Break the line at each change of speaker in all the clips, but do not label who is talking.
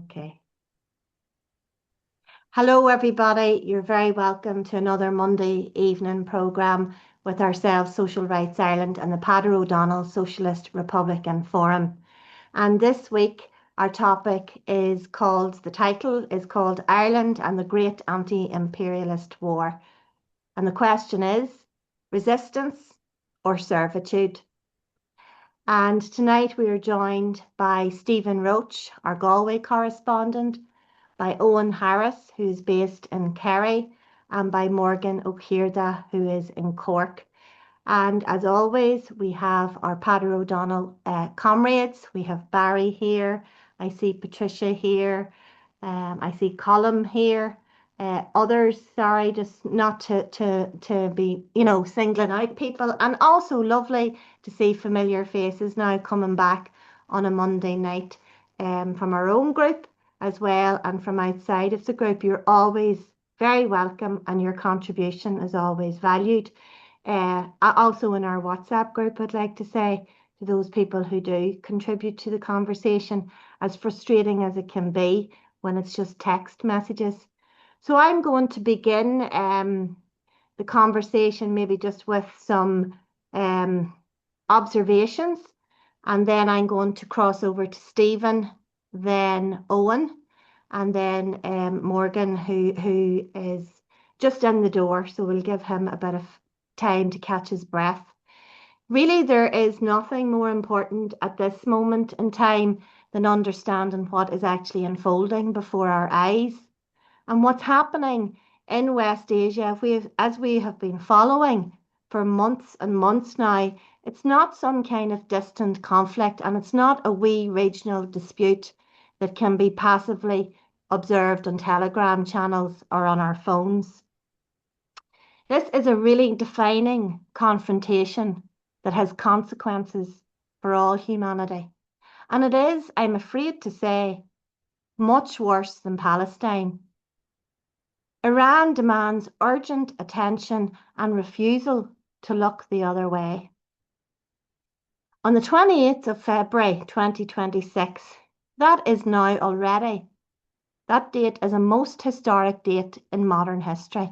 Okay. Hello, everybody. You're very welcome to another Monday evening programme with ourselves, Social Rights Ireland and the Peadar O'Donnell Socialist Republican Forum. And this week, our topic is called, the title is called Ireland and the Great Anti-Imperialist War. And the question is, resistance or servitude? And tonight we are joined by Stephen Roach, our Galway correspondent, by Owen Harris, who's based in Kerry, and by Morgan O'Keirda, who is in Cork. And as always, we have our Peadar O'Donnell comrades. We have Barry here. I see Patricia here. I see Colm here. Others, sorry, just not to be, singling out people. And also lovely to see familiar faces now coming back on a Monday night from our own group as well and from outside of the group. You're always very welcome and your contribution is always valued. Also in our WhatsApp group, I'd like to say to those people who do contribute to the conversation, as frustrating as it can be when it's just text messages. So I'm going to begin the conversation maybe just with some observations, and then I'm going to cross over to Stephen, then Owen, and then Morgan, who is just in the door, so we'll give him a bit of time to catch his breath. Really, there is nothing more important at this moment in time than understanding what is actually unfolding before our eyes. And what's happening in West Asia, as we have been following for months and months now, it's not some kind of distant conflict, and it's not a wee regional dispute that can be passively observed on Telegram channels or on our phones. This is a really defining confrontation that has consequences for all humanity. And it is, I'm afraid to say, much worse than Palestine. Iran demands urgent attention and refusal to look the other way. On the 28th of February 2026, that is now already, that date is a most historic date in modern history,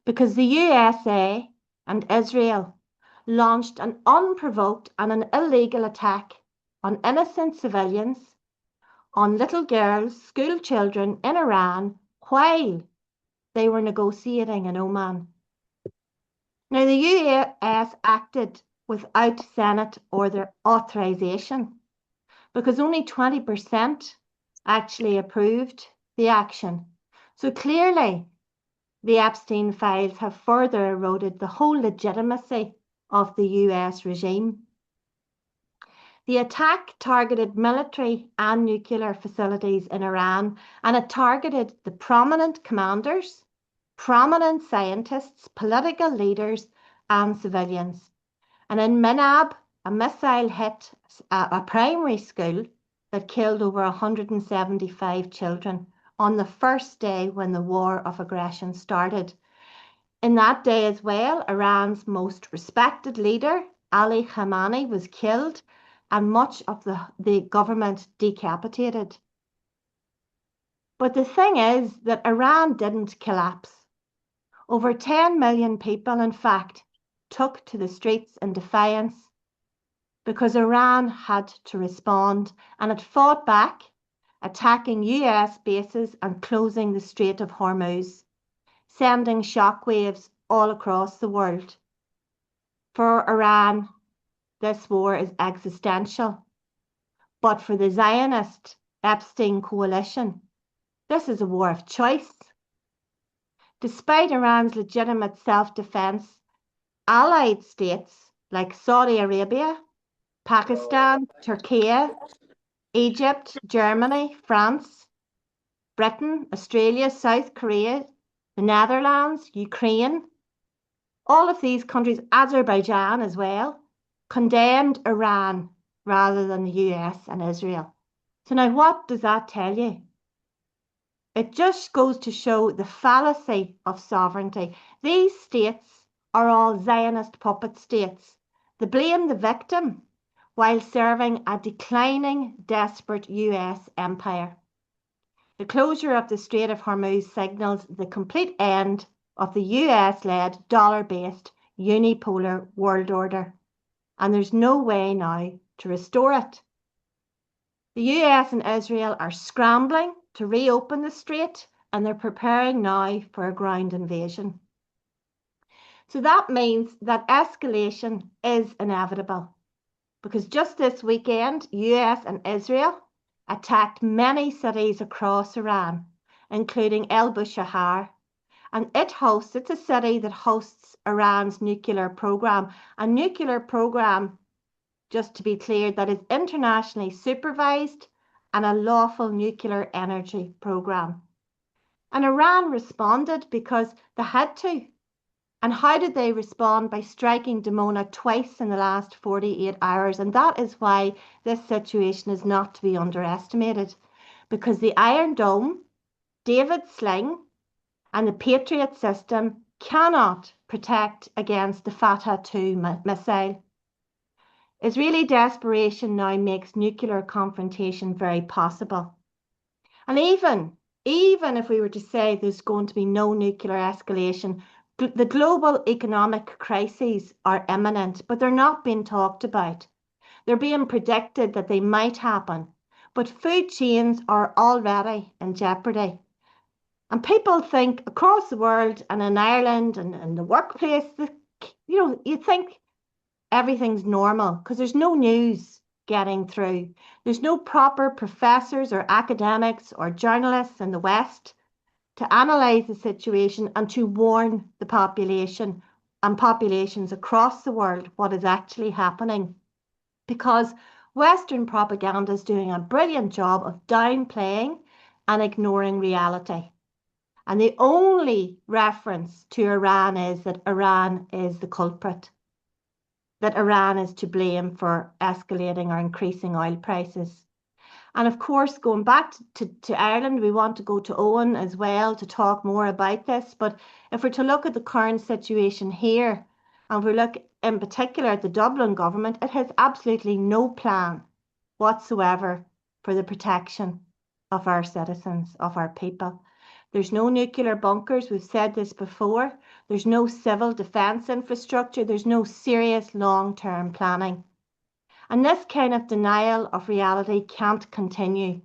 because the USA and Israel launched an unprovoked and an illegal attack on innocent civilians, on little girls, school children in Iran, while they were negotiating in Oman. Now, the US acted without Senate or their authorization because only 20% actually approved the action. So clearly, the Epstein files have further eroded the whole legitimacy of the US regime. The attack targeted military and nuclear facilities in Iran, and it targeted the prominent commanders, prominent scientists, political leaders, and civilians. And in Minab, a missile hit a primary school that killed over 175 children on the first day when the war of aggression started. In that day as well, Iran's most respected leader, Ali Khamenei, was killed and much of the government decapitated. But the thing is that Iran didn't collapse. Over 10 million people, in fact, took to the streets in defiance because Iran had to respond, and it fought back, attacking US bases and closing the Strait of Hormuz, sending shockwaves all across the world. For Iran, this war is existential. But for the Zionist Epstein coalition, this is a war of choice. Despite Iran's legitimate self-defense, allied states like Saudi Arabia, Pakistan, Turkey, Egypt, Germany, France, Britain, Australia, South Korea, the Netherlands, Ukraine, all of these countries, Azerbaijan as well, condemned Iran rather than the US and Israel. So now what does that tell you? It just goes to show the fallacy of sovereignty. These states are all Zionist puppet states. They blame the victim while serving a declining, desperate US empire. The closure of the Strait of Hormuz signals the complete end of the US-led, dollar-based, unipolar world order, and there's no way now to restore it. The US and Israel are scrambling to reopen the strait, and they're preparing now for a ground invasion. So that means that escalation is inevitable, because just this weekend, US and Israel attacked many cities across Iran, including El Bushehr, and it's a city that hosts Iran's nuclear program, a nuclear program, just to be clear, that is internationally supervised and a lawful nuclear energy program. And Iran responded because they had to. And how did they respond? By striking Dimona twice in the last 48 hours. And that is why this situation is not to be underestimated, because the Iron Dome, David Sling, and the Patriot system cannot protect against the Fatah 2 missile. Israeli desperation now makes nuclear confrontation very possible. And even if we were to say there's going to be no nuclear escalation, the global economic crises are imminent, but they're not being talked about. They're being predicted that they might happen, but food chains are already in jeopardy. And people think across the world and in Ireland and in the workplace, you think everything's normal because there's no news getting through. There's no proper professors or academics or journalists in the West to analyse the situation and to warn the population and populations across the world what is actually happening. Because Western propaganda is doing a brilliant job of downplaying and ignoring reality. And the only reference to Iran is that Iran is the culprit, that Iran is to blame for escalating or increasing oil prices. And of course, going back to Ireland, we want to go to Owen as well to talk more about this. But if we're to look at the current situation here, and we look in particular at the Dublin government, it has absolutely no plan whatsoever for the protection of our citizens, of our people. There's no nuclear bunkers, we've said this before. There's no civil defence infrastructure. There's no serious long-term planning. And this kind of denial of reality can't continue.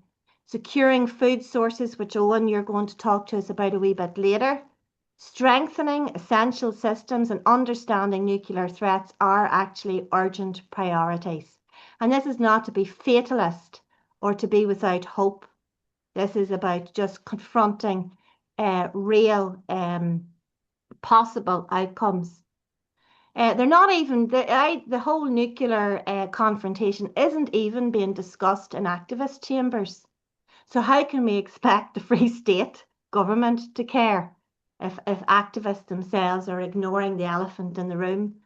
Securing food sources, which Owen, you're going to talk to us about a wee bit later, strengthening essential systems and understanding nuclear threats are actually urgent priorities. And this is not to be fatalist or to be without hope. This is about just confronting real possible outcomes. They're not even, the whole nuclear confrontation isn't even being discussed in activist chambers. So how can we expect the Free State government to care if activists themselves are ignoring the elephant in the room?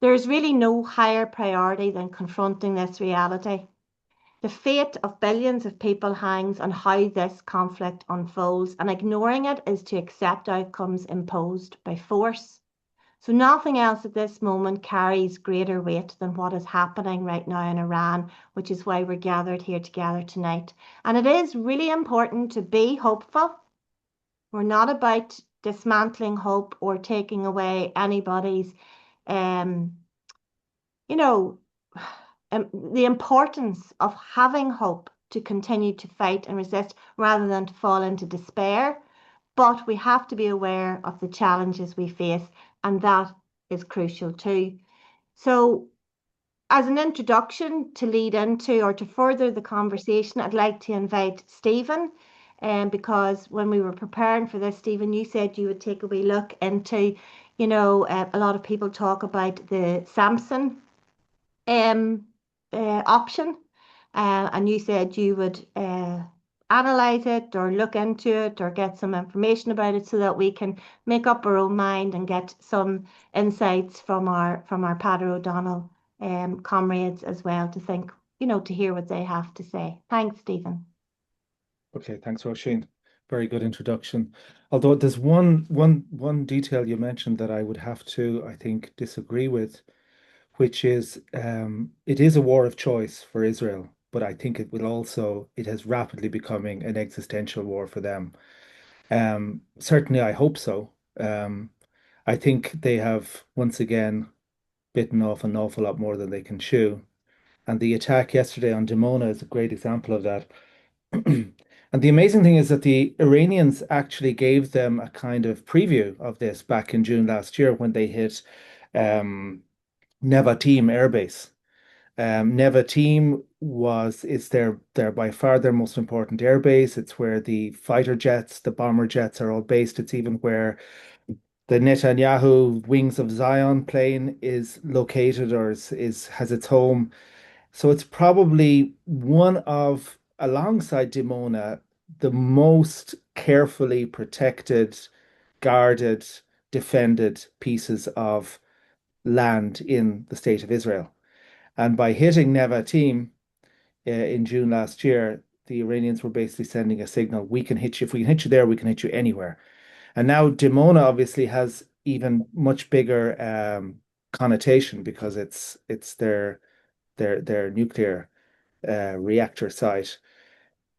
There's really no higher priority than confronting this reality. The fate of billions of people hangs on how this conflict unfolds, and ignoring it is to accept outcomes imposed by force. So nothing else at this moment carries greater weight than what is happening right now in Iran, which is why we're gathered here together tonight. And it is really important to be hopeful. We're not about dismantling hope or taking away anybody's, the importance of having hope to continue to fight and resist rather than to fall into despair. But we have to be aware of the challenges we face, and that is crucial too. So as an introduction to lead into or to further the conversation, I'd like to invite Stephen, because when we were preparing for this, Stephen, you said you would take a wee look into, a lot of people talk about the Samson option, and you said you would analyze it or look into it or get some information about it so that we can make up our own mind and get some insights from our Pater O'Donnell comrades as well to think, to hear what they have to say. Thanks, Stephen.
Okay, thanks, Roisin. Very good introduction. Although there's one detail you mentioned that I would have to, I think, disagree with, which is it is a war of choice for Israel. but I think it has rapidly becoming an existential war for them. Certainly, I hope so. I think they have once again bitten off an awful lot more than they can chew. And the attack yesterday on Dimona is a great example of that. And the amazing thing is that the Iranians actually gave them a kind of preview of this back in June last year when they hit um, Nevatim Air Base. Nevatim is their by far their most important air base. It's where the fighter jets, the bomber jets are all based. It's even where the Netanyahu Wings of Zion plane is located or has its home. So it's probably one of, alongside Dimona, the most carefully protected, guarded, defended pieces of land in the state of Israel. And by hitting Nevatim in June last year, the Iranians were basically sending a signal: we can hit you. If we can hit you there, we can hit you anywhere. And now Dimona obviously has even much bigger connotation because it's their nuclear reactor site.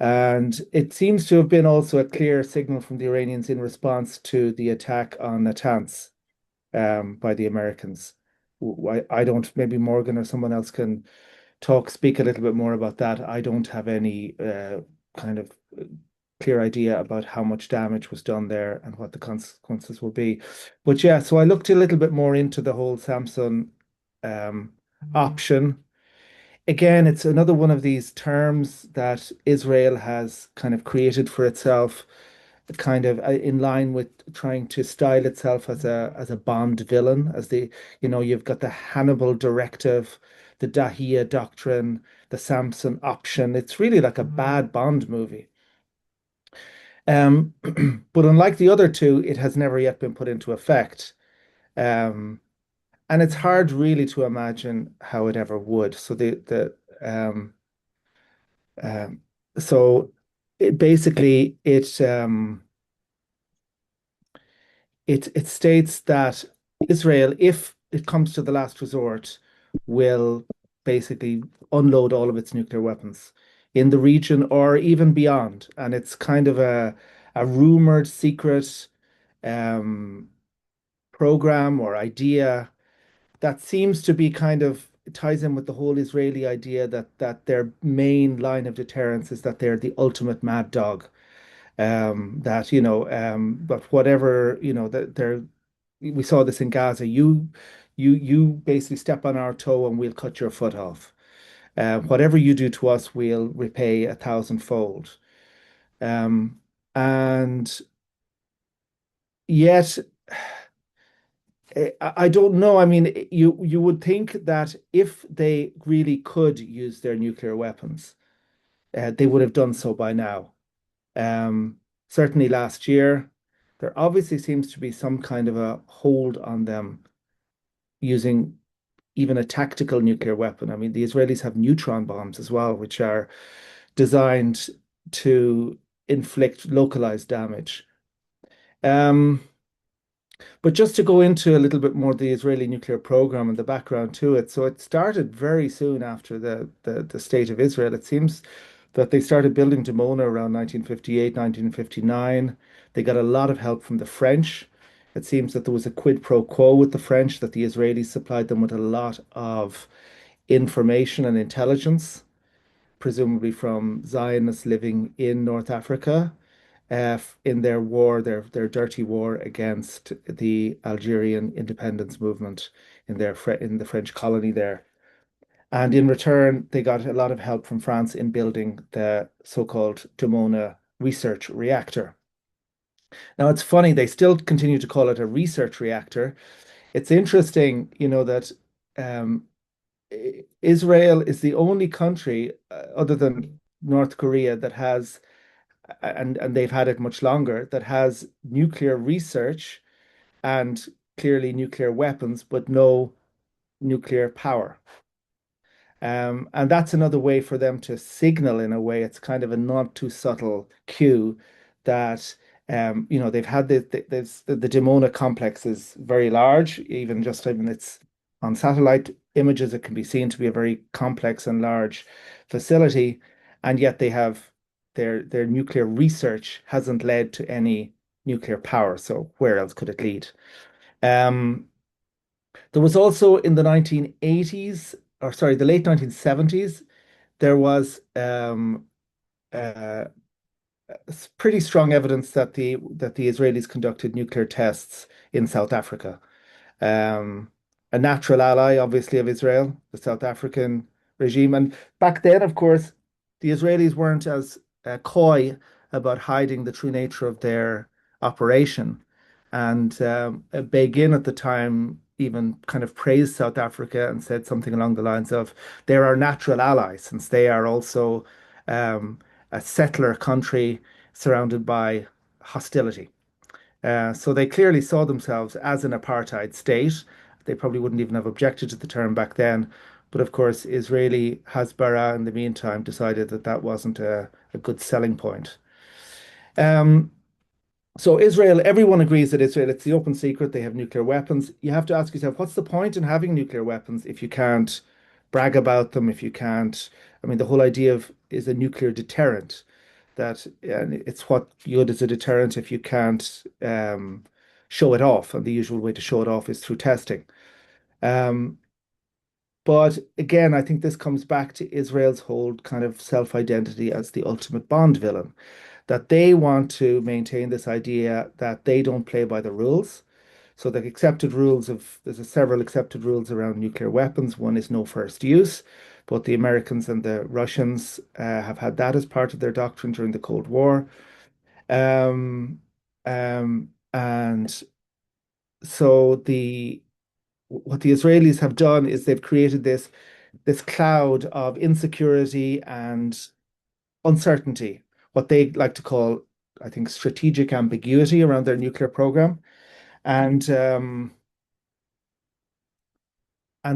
And it seems to have been also a clear signal from the Iranians in response to the attack on Natanz by the Americans. I don't, maybe Morgan or someone else can speak a little bit more about that. I don't have any kind of clear idea about how much damage was done there and what the consequences will be. But yeah, so I looked a little bit more into the whole Samsung option. Again, it's another one of these terms that Israel has kind of created for itself, kind of in line with trying to style itself as a Bond villain, you've got the Hannibal Directive, the Dahia Doctrine, the Samson Option. It's really like a bad Bond movie. Um, but unlike the other two, it has never yet been put into effect. Um, and it's hard really to imagine how it ever would. Um, so it basically it states that Israel, if it comes to the last resort, will basically unload all of its nuclear weapons in the region or even beyond. And it's kind of a rumored secret um, program or idea that seems to be kind of ties in with the whole Israeli idea that their main line of deterrence is that they're the ultimate mad dog. But whatever, that they're we saw this in Gaza. You basically step on our toe and we'll cut your foot off. Whatever you do to us, we'll repay a thousandfold. Um, and yet, I don't know. I mean, you would think that if they really could use their nuclear weapons, they would have done so by now. Certainly last year, there obviously seems to be some kind of a hold on them using even a tactical nuclear weapon. I mean, the Israelis have neutron bombs as well, which are designed to inflict localized damage. Um, but just to go into a little bit more the Israeli nuclear program and the background to it. So it started very soon after the state of Israel. It seems that they started building Dimona around 1958, 1959. They got a lot of help from the French. It seems that there was a quid pro quo with the French, that the Israelis supplied them with a lot of information and intelligence, presumably from Zionists living in North Africa, in their war, their dirty war against the Algerian independence movement in the French colony there. And in return, they got a lot of help from France in building the so-called Dimona research reactor. Now, it's funny, they still continue to call it a research reactor. It's interesting, that um, Israel is the only country other than North Korea that has, and they've had it much longer, that has nuclear research and clearly nuclear weapons, but no nuclear power. And that's another way for them to signal, in a way. It's kind of a not too subtle cue that they've had the Dimona complex is very large, even it's on satellite images, it can be seen to be a very complex and large facility, and yet they have their nuclear research hasn't led to any nuclear power. So where else could it lead? Um, there was also in the 1980s, or sorry, the late 1970s, there was uh, pretty strong evidence that the Israelis conducted nuclear tests in South Africa. Um, a natural ally, obviously, of Israel, the South African regime. And back then, of course, the Israelis weren't as coy about hiding the true nature of their operation. And Begin at the time even kind of praised South Africa and said something along the lines of, they're our natural allies, since they are also um, a settler country surrounded by hostility. So they clearly saw themselves as an apartheid state. They probably wouldn't even have objected to the term back then. But of course, Israeli Hasbara in the meantime decided that that wasn't a good selling point. Um, so Israel, everyone agrees that Israel, it's the open secret, they have nuclear weapons. You have to ask yourself, what's the point in having nuclear weapons if you can't brag about them, if you can't, I mean, the whole idea of is a nuclear deterrent that and it's what good as a deterrent if you can't show it off. And the usual way to show it off is through testing. Um, but again, I think this comes back to Israel's whole kind of self-identity as the ultimate Bond villain, that they want to maintain this idea that they don't play by the rules. So the accepted rules of there's several accepted rules around nuclear weapons. One is no first use. Both the Americans and the Russians have had that as part of their doctrine during the Cold War. And so the what the Israelis have done is they've created this cloud of insecurity and uncertainty, what they like to call, I think, strategic ambiguity around their nuclear program. And and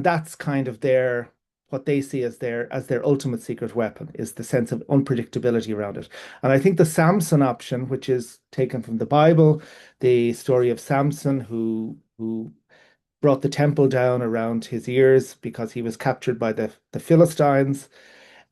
that's kind of their what they see as their ultimate secret weapon is the sense of unpredictability around it. And I think the Samson option, which is taken from the Bible, the story of Samson who brought the temple down around his ears because he was captured by the Philistines,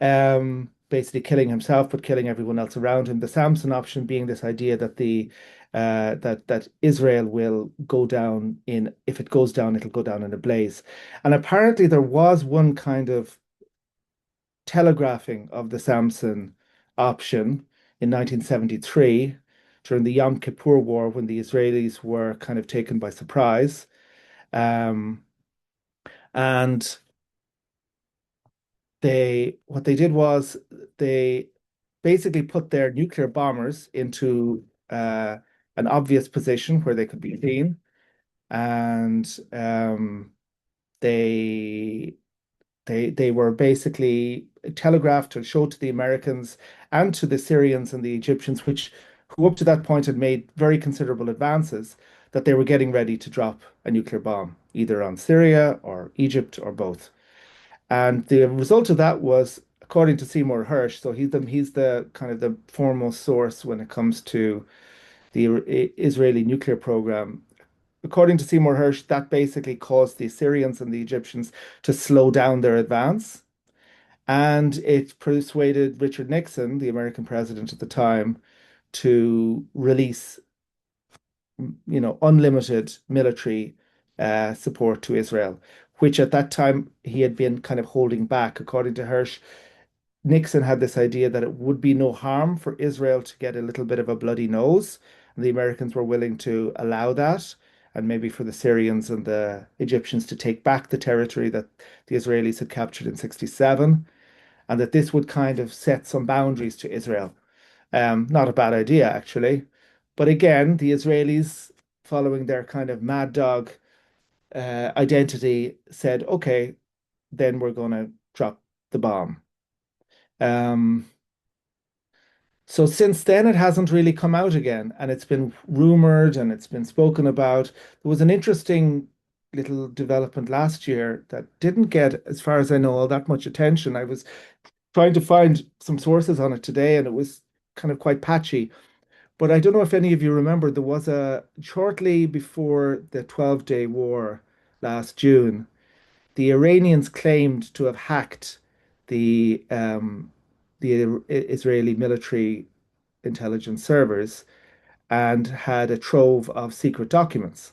basically killing himself but killing everyone else around him. The Samson option being this idea that the that Israel will go down in if it goes down, it'll go down in a blaze. And apparently there was one kind of telegraphing of the Samson option in 1973 during the Yom Kippur War when the Israelis were kind of taken by surprise. Um, and what they did was they basically put their nuclear bombers into an obvious position where they could be seen, and they they were basically telegraphed to show to the Americans and to the Syrians and the Egyptians, which who up to that point had made very considerable advances, that they were getting ready to drop a nuclear bomb, either on Syria or Egypt or both. And the result of that was, according to Seymour Hersh, so he's the kind of the foremost source when it comes to the Israeli nuclear program. According to Seymour Hersh, that basically caused the Syrians and the Egyptians to slow down their advance. And it persuaded Richard Nixon, the American president at the time, to release, unlimited military support to Israel, which at that time he had been kind of holding back. According to Hersh, Nixon had this idea that it would be no harm for Israel to get a little bit of a bloody nose, and the Americans were willing to allow that, and maybe for the Syrians and the Egyptians to take back the territory that the Israelis had captured in 67, and that this would kind of set some boundaries to Israel. Not a bad idea, actually. But again, the Israelis, following their kind of mad dog identity, said, okay, then we're going to drop the bomb. Um, so since then, it hasn't really come out again, and it's been rumored and it's been spoken about. There was an interesting little development last year that didn't get, as far as I know, all that much attention. I was trying to find some sources on it today, and it was kind of quite patchy. But I don't know if any of you remember, there was shortly before the 12-day war last June, the Iranians claimed to have hacked the Israeli military intelligence servers and had a trove of secret documents.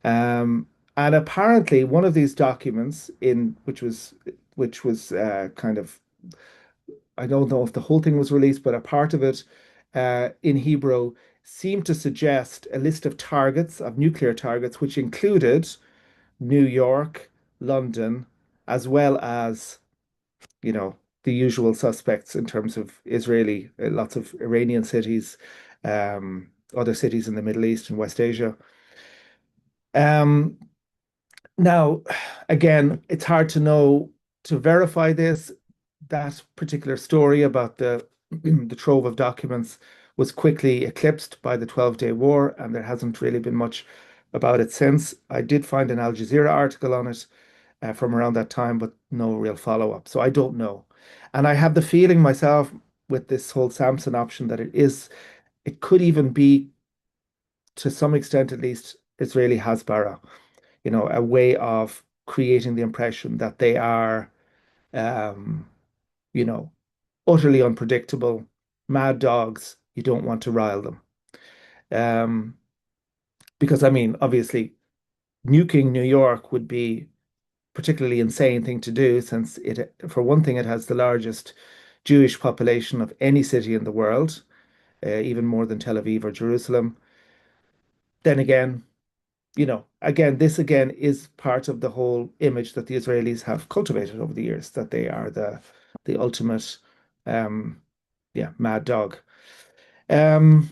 Um, and apparently, one of these documents, in which was kind of, I don't know if the whole thing was released, but a part of it in Hebrew seemed to suggest a list of targets, of nuclear targets, which included New York, London, as well as, you know, the usual suspects in terms of Israeli, lots of Iranian cities, other cities in the Middle East and West Asia. Um, Now, again, it's hard to know to verify this. That particular story about the the trove of documents was quickly eclipsed by the 12-day war, and there hasn't really been much about it since. I did find an Al Jazeera article on it from around that time, but no real follow-up. So I don't know. And I have the feeling myself with this whole Samson option that it could even be, to some extent at least, Israeli Hasbara, a way of creating the impression that they are, um, you know, utterly unpredictable, mad dogs. You don't want to rile them. Um, because I mean, obviously, nuking New York would be particularly insane thing to do, since for one thing, it has the largest Jewish population of any city in the world, even more than Tel Aviv or Jerusalem. Then again, again, this again is part of the whole image that the Israelis have cultivated over the years, that they are the ultimate, um, yeah, mad dog. Um,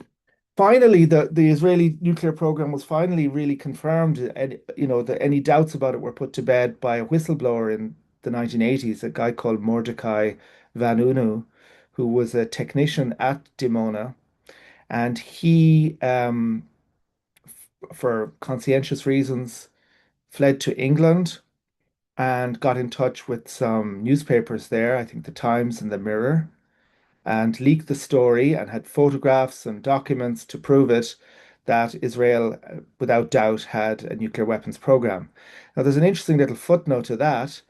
Finally, the Israeli nuclear program was finally really confirmed, and that any doubts about it were put to bed by a whistleblower in the 1980s, a guy called Mordecai Vanunu, who was a technician at Dimona, and he, for conscientious reasons, fled to England and got in touch with some newspapers there, I think the Times and the Mirror, and leaked the story and had photographs and documents to prove it, that Israel, without doubt, had a nuclear weapons program. Now, there's an interesting little footnote to that,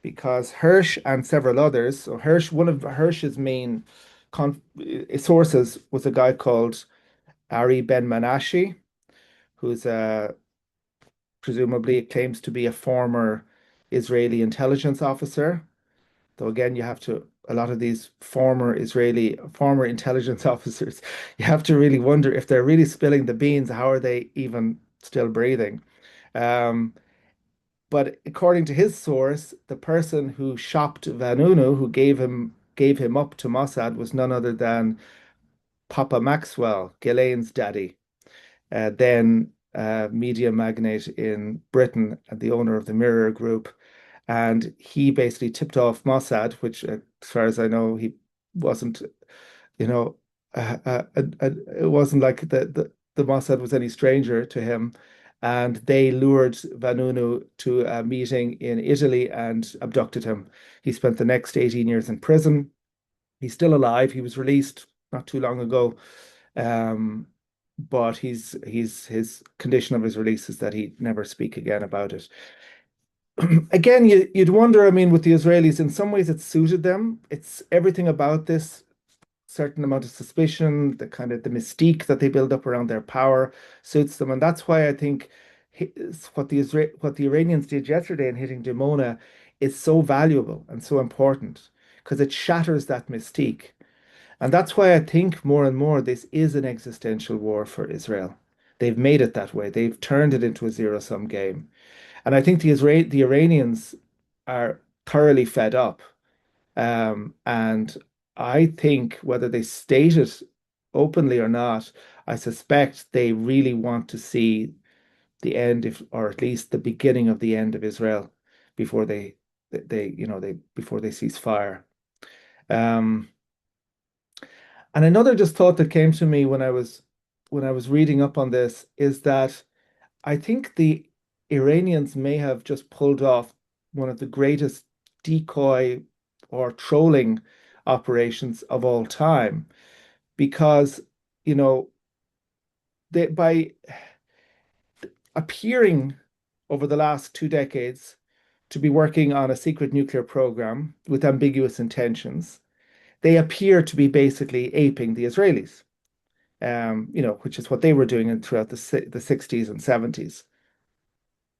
because Hirsch and several others, so one of Hirsch's main sources was a guy called Ari Ben Manashi, who's presumably claims to be a former Israeli intelligence officer. Though again, a lot of these former intelligence officers, you have to really wonder if they're really spilling the beans, how are they even still breathing? Um, but according to his source, the person who shopped Vanunu, who gave him up to Mossad, was none other than Papa Maxwell, Ghislaine's daddy, then media magnate in Britain and the owner of the Mirror Group. And he basically tipped off Mossad, which, as far as I know, he wasn't, you know, it wasn't like the Mossad was any stranger to him. And they lured Vanunu to a meeting in Italy and abducted him. He spent the next 18 years in prison. He's still alive. He was released not too long ago. Um, but his condition of his release is that he never speak again about it. Again, you'd wonder, I mean, with the Israelis, in some ways it suited them. It's everything about this certain amount of suspicion, the kind of the mystique that they build up around their power suits them. And that's why I think what the Iranians did yesterday in hitting Dimona is so valuable and so important, because it shatters that mystique. And that's why I think more and more this is an existential war for Israel. They've made it that way. They've turned it into a zero-sum game. And I think the Iranians are thoroughly fed up. And I think whether they state it openly or not, I suspect they really want to see the end, if or at least the beginning of the end of Israel before they cease fire. Um, and another just thought that came to me when I was reading up on this is that I think the Iranians may have just pulled off one of the greatest decoy or trolling operations of all time, because, you know, by appearing over the last 2 decades to be working on a secret nuclear program with ambiguous intentions. They appear to be basically aping the Israelis, which is what they were doing throughout the 60s and 70s.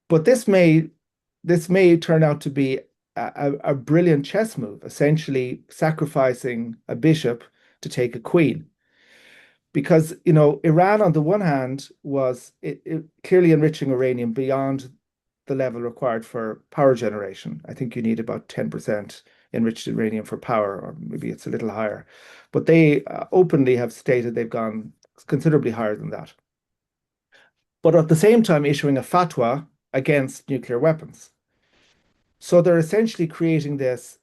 But this may turn out to be a brilliant chess move, essentially sacrificing a bishop to take a queen. Because, Iran on the one hand was clearly enriching uranium beyond the level required for power generation. I think you need about 10% enriched uranium for power, or maybe it's a little higher. But they openly have stated they've gone considerably higher than that. But at the same time, issuing a fatwa against nuclear weapons. So they're essentially creating this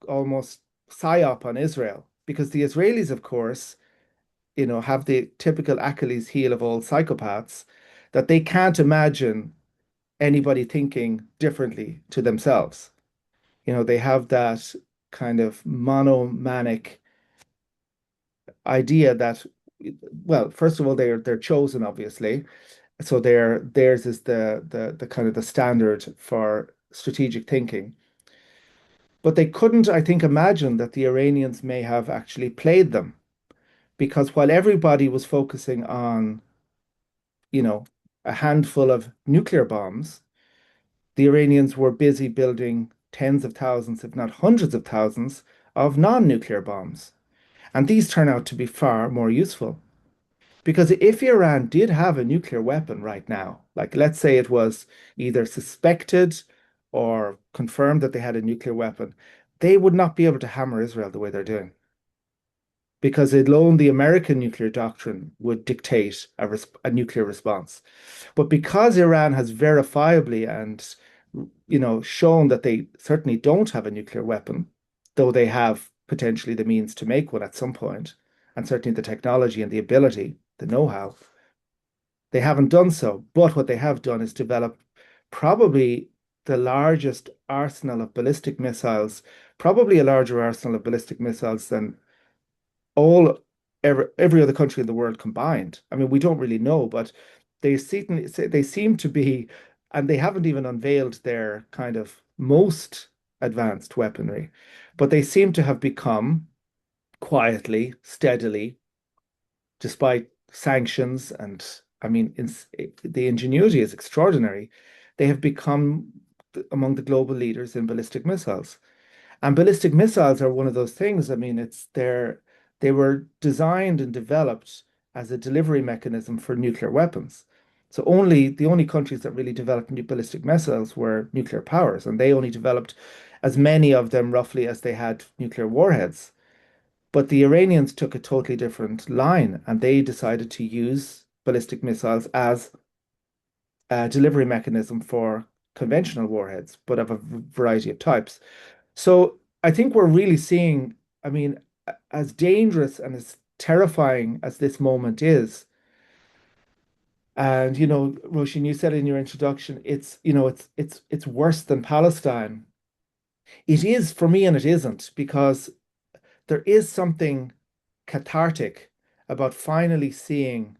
almost psyop on Israel because the Israelis, of course, have the typical Achilles heel of all psychopaths that they can't imagine anybody thinking differently to themselves. They have that kind of monomanic idea that, well, first of all, they're chosen, obviously. So theirs is the kind of the standard for strategic thinking. But they couldn't, I think, imagine that the Iranians may have actually played them because while everybody was focusing on, you know, a handful of nuclear bombs, the Iranians were busy building tens of thousands, if not hundreds of thousands, of non-nuclear bombs. And these turn out to be far more useful. Because if Iran did have a nuclear weapon right now, like let's say it was either suspected or confirmed that they had a nuclear weapon, they would not be able to hammer Israel the way they're doing. Because alone the American nuclear doctrine would dictate a nuclear response. But because Iran has verifiably and shown that they certainly don't have a nuclear weapon, though they have potentially the means to make one at some point, and certainly the technology and the ability, the know-how, they haven't done so. But what they have done is develop probably the largest arsenal of ballistic missiles, probably a larger arsenal of ballistic missiles than all every other country in the world combined. I mean, we don't really know, but they seem to be, and they haven't even unveiled their kind of most advanced weaponry, but they seem to have become quietly, steadily, despite sanctions and I mean, the ingenuity is extraordinary. They have become among the global leaders in ballistic missiles. And ballistic missiles are one of those things. I mean, they were designed and developed as a delivery mechanism for nuclear weapons. So the only countries that really developed new ballistic missiles were nuclear powers, and they only developed as many of them roughly as they had nuclear warheads. But the Iranians took a totally different line, and they decided to use ballistic missiles as a delivery mechanism for conventional warheads, but of a variety of types. So I think we're really seeing, I mean, as dangerous and as terrifying as this moment is, and Roshan, you said in your introduction, it's worse than Palestine. It is for me, and it isn't, because there is something cathartic about finally seeing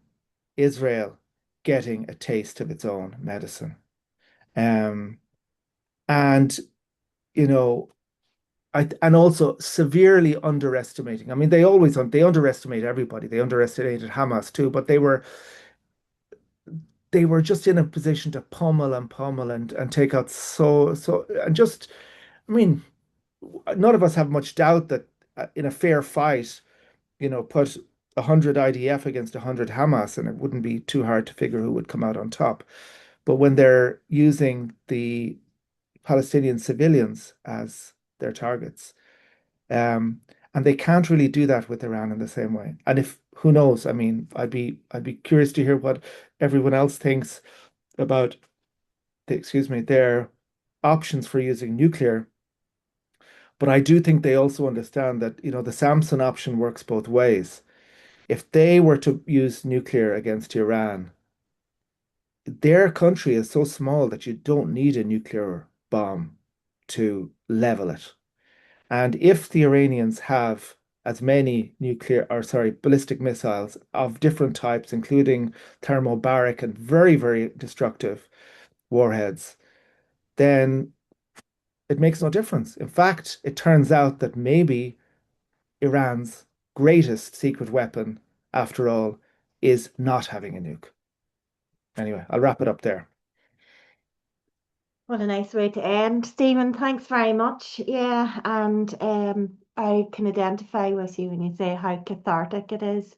Israel getting a taste of its own medicine. Um, and you know, and also severely underestimating. I mean, they underestimate everybody. They underestimated Hamas too, but they were just in a position to pummel and pummel and take out and just. I mean, none of us have much doubt that in a fair fight, put 100 IDF against 100 Hamas, and it wouldn't be too hard to figure who would come out on top. But when they're using the Palestinian civilians as their targets, Um, and they can't really do that with Iran in the same way. And if who knows, I mean, I'd be curious to hear what everyone else thinks about their options for using nuclear. But I do think they also understand that, the Samson option works both ways. If they were to use nuclear against Iran, their country is so small that you don't need a nuclear bomb to level it. And if the Iranians have as many ballistic missiles of different types, including thermobaric and very, very destructive warheads, then it makes no difference. In fact, it turns out that maybe Iran's greatest secret weapon, after all, is not having a nuke. Anyway, I'll wrap it up there.
What a nice way to end. Stephen, thanks very much. Yeah, and I can identify with you when you say how cathartic it is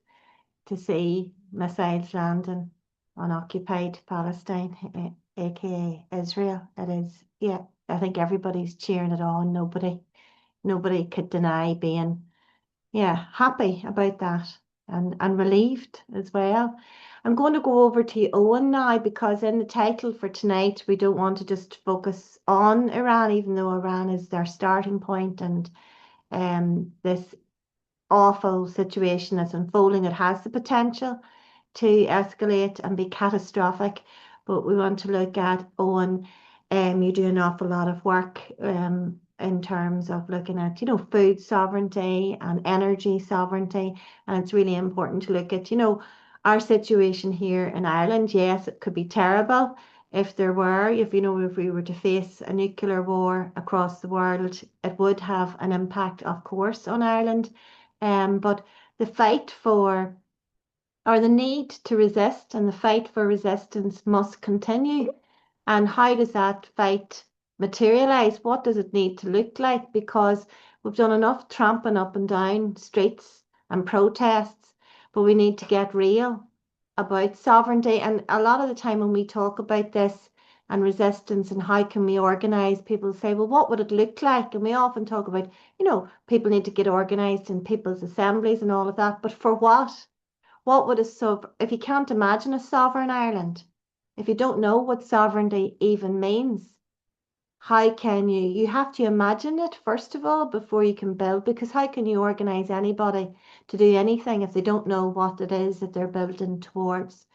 to see missiles landing on occupied Palestine, aka Israel. It is, yeah, I think everybody's cheering it on. Nobody could deny being, yeah, happy about that and relieved as well. I'm going to go over to Owen now because in the title for tonight, we don't want to just focus on Iran, even though Iran is their starting point and this awful situation that's unfolding. It has the potential to escalate and be catastrophic, but we want to look at Owen. You do an awful lot of work in terms of looking at, food sovereignty and energy sovereignty, and it's really important to look at, our situation here in Ireland. Yes, it could be terrible if there were, if we were to face a nuclear war across the world, it would have an impact, of course, on Ireland. But the fight for, or the need to resist and the fight for resistance must continue. And how does that fight materialize? What does it need to look like? Because we've done enough tramping up and down streets and protests, but we need to get real about sovereignty. And a lot of the time when we talk about this and resistance and how can we organize, people say, well, what would it look like? And we often talk about, people need to get organized in people's assemblies and all of that. But for what? What would if you can't imagine a sovereign Ireland, if you don't know what sovereignty even means, how can you have to imagine it first of all before you can build, because how can you organize anybody to do anything if they don't know what it is that they're building towards?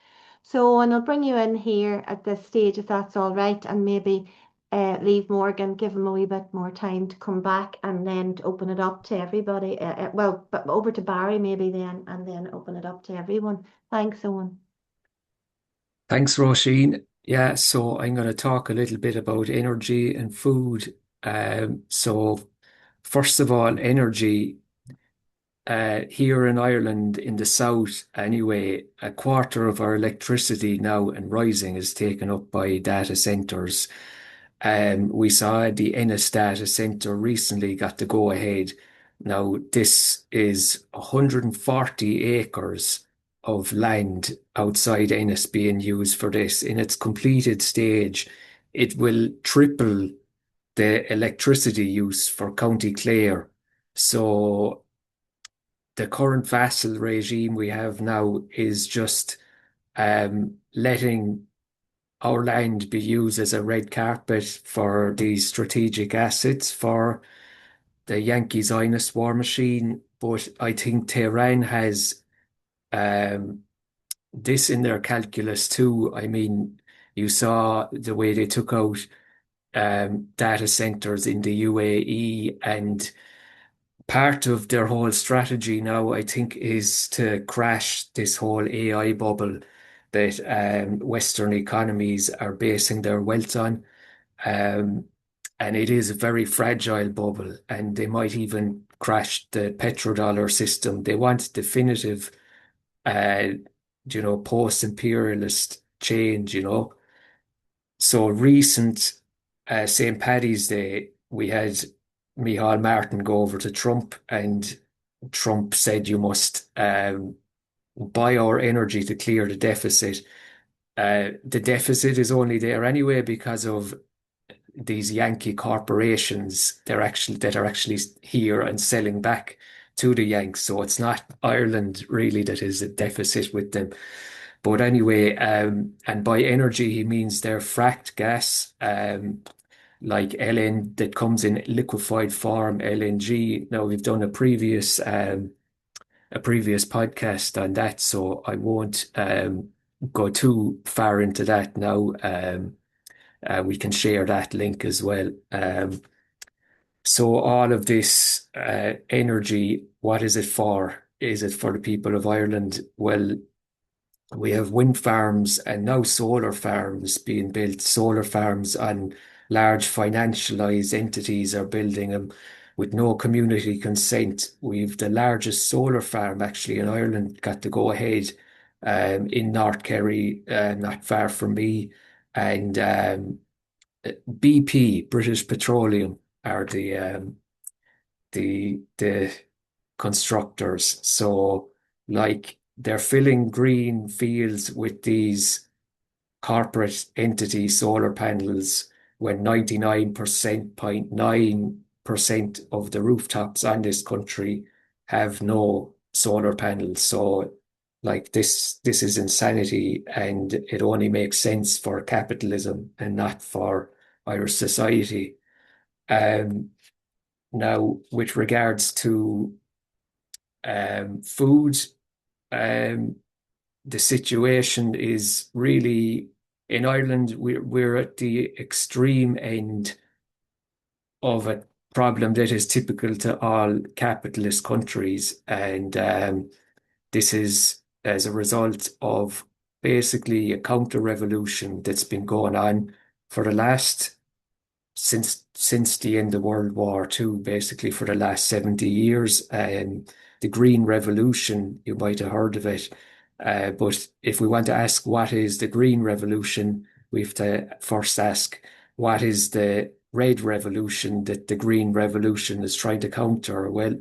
So, and I'll bring you in here at this stage if that's all right, and maybe leave Morgan, give him a wee bit more time to come back, and then to open it up to everybody. Well, but over to Barry maybe then, and then open it up to everyone. Thanks, Owen.
Thanks, Roisin. Yeah, so I'm going to talk a little bit about energy and food. So, first of all, energy. Here in Ireland, in the south, anyway, a quarter of our electricity now and rising is taken up by data centers. We saw the Ennis data center recently got the go ahead. Now, this is 140 acres of land outside Ennis being used for this. In its completed stage, it will triple the electricity use for County Clare. So the current vassal regime we have now is just letting our land be used as a red carpet for these strategic assets for the Yankee Zionist war machine. But I think Tehran has this in their calculus too. I mean, you saw the way they took out data centers in the UAE, and part of their whole strategy now, I think, is to crash this whole AI bubble that Western economies are basing their wealth on. Um, and it is a very fragile bubble, and they might even crash the petrodollar system. They want definitive, uh, post-imperialist change. So recent St. Paddy's Day, we had Micheál Martin go over to Trump, and Trump said you must buy our energy to clear the deficit. The deficit is only there anyway because of these Yankee corporations. That are actually here and selling back to the Yanks. So it's not Ireland really that is a deficit with them. But anyway, and by energy he means their fracked gas, like LN that comes in liquefied form, LNG. Now we've done a previous podcast on that, so I won't go too far into that now. We can share that link as well. So all of this energy, what is it for? Is it for the people of Ireland? Well, we have wind farms and now solar farms being built, solar farms on large financialized entities are building them with no community consent. We've the largest solar farm actually in Ireland got to go ahead in North Kerry, not far from me, and BP, British Petroleum, are the constructors. So like they're filling green fields with these corporate entity solar panels when 99.9% of the rooftops on this country have no solar panels. So like this is insanity, and it only makes sense for capitalism and not for Irish society. Um, Now, with regards to food, um, the situation is really in Ireland, we're at the extreme end of a problem that is typical to all capitalist countries. And this is as a result of basically a counter revolution that's been going on for the last since the end of World War II, basically for the last 70 years. The Green Revolution, you might have heard of it. But if we want to ask what is the Green Revolution, we have to first ask what is the Red Revolution that the Green Revolution is trying to counter. Well,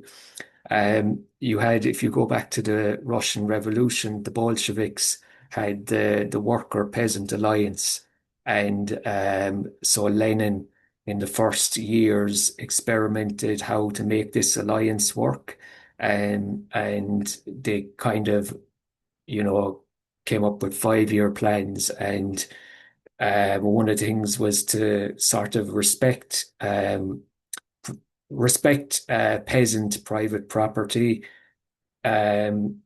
you had, if you go back to the Russian Revolution, the Bolsheviks had the Worker Peasant Alliance. And so Lenin, in the first years, experimented how to make this alliance work. And they kind of, came up with 5-year plans. And one of the things was to sort of respect peasant private property, um,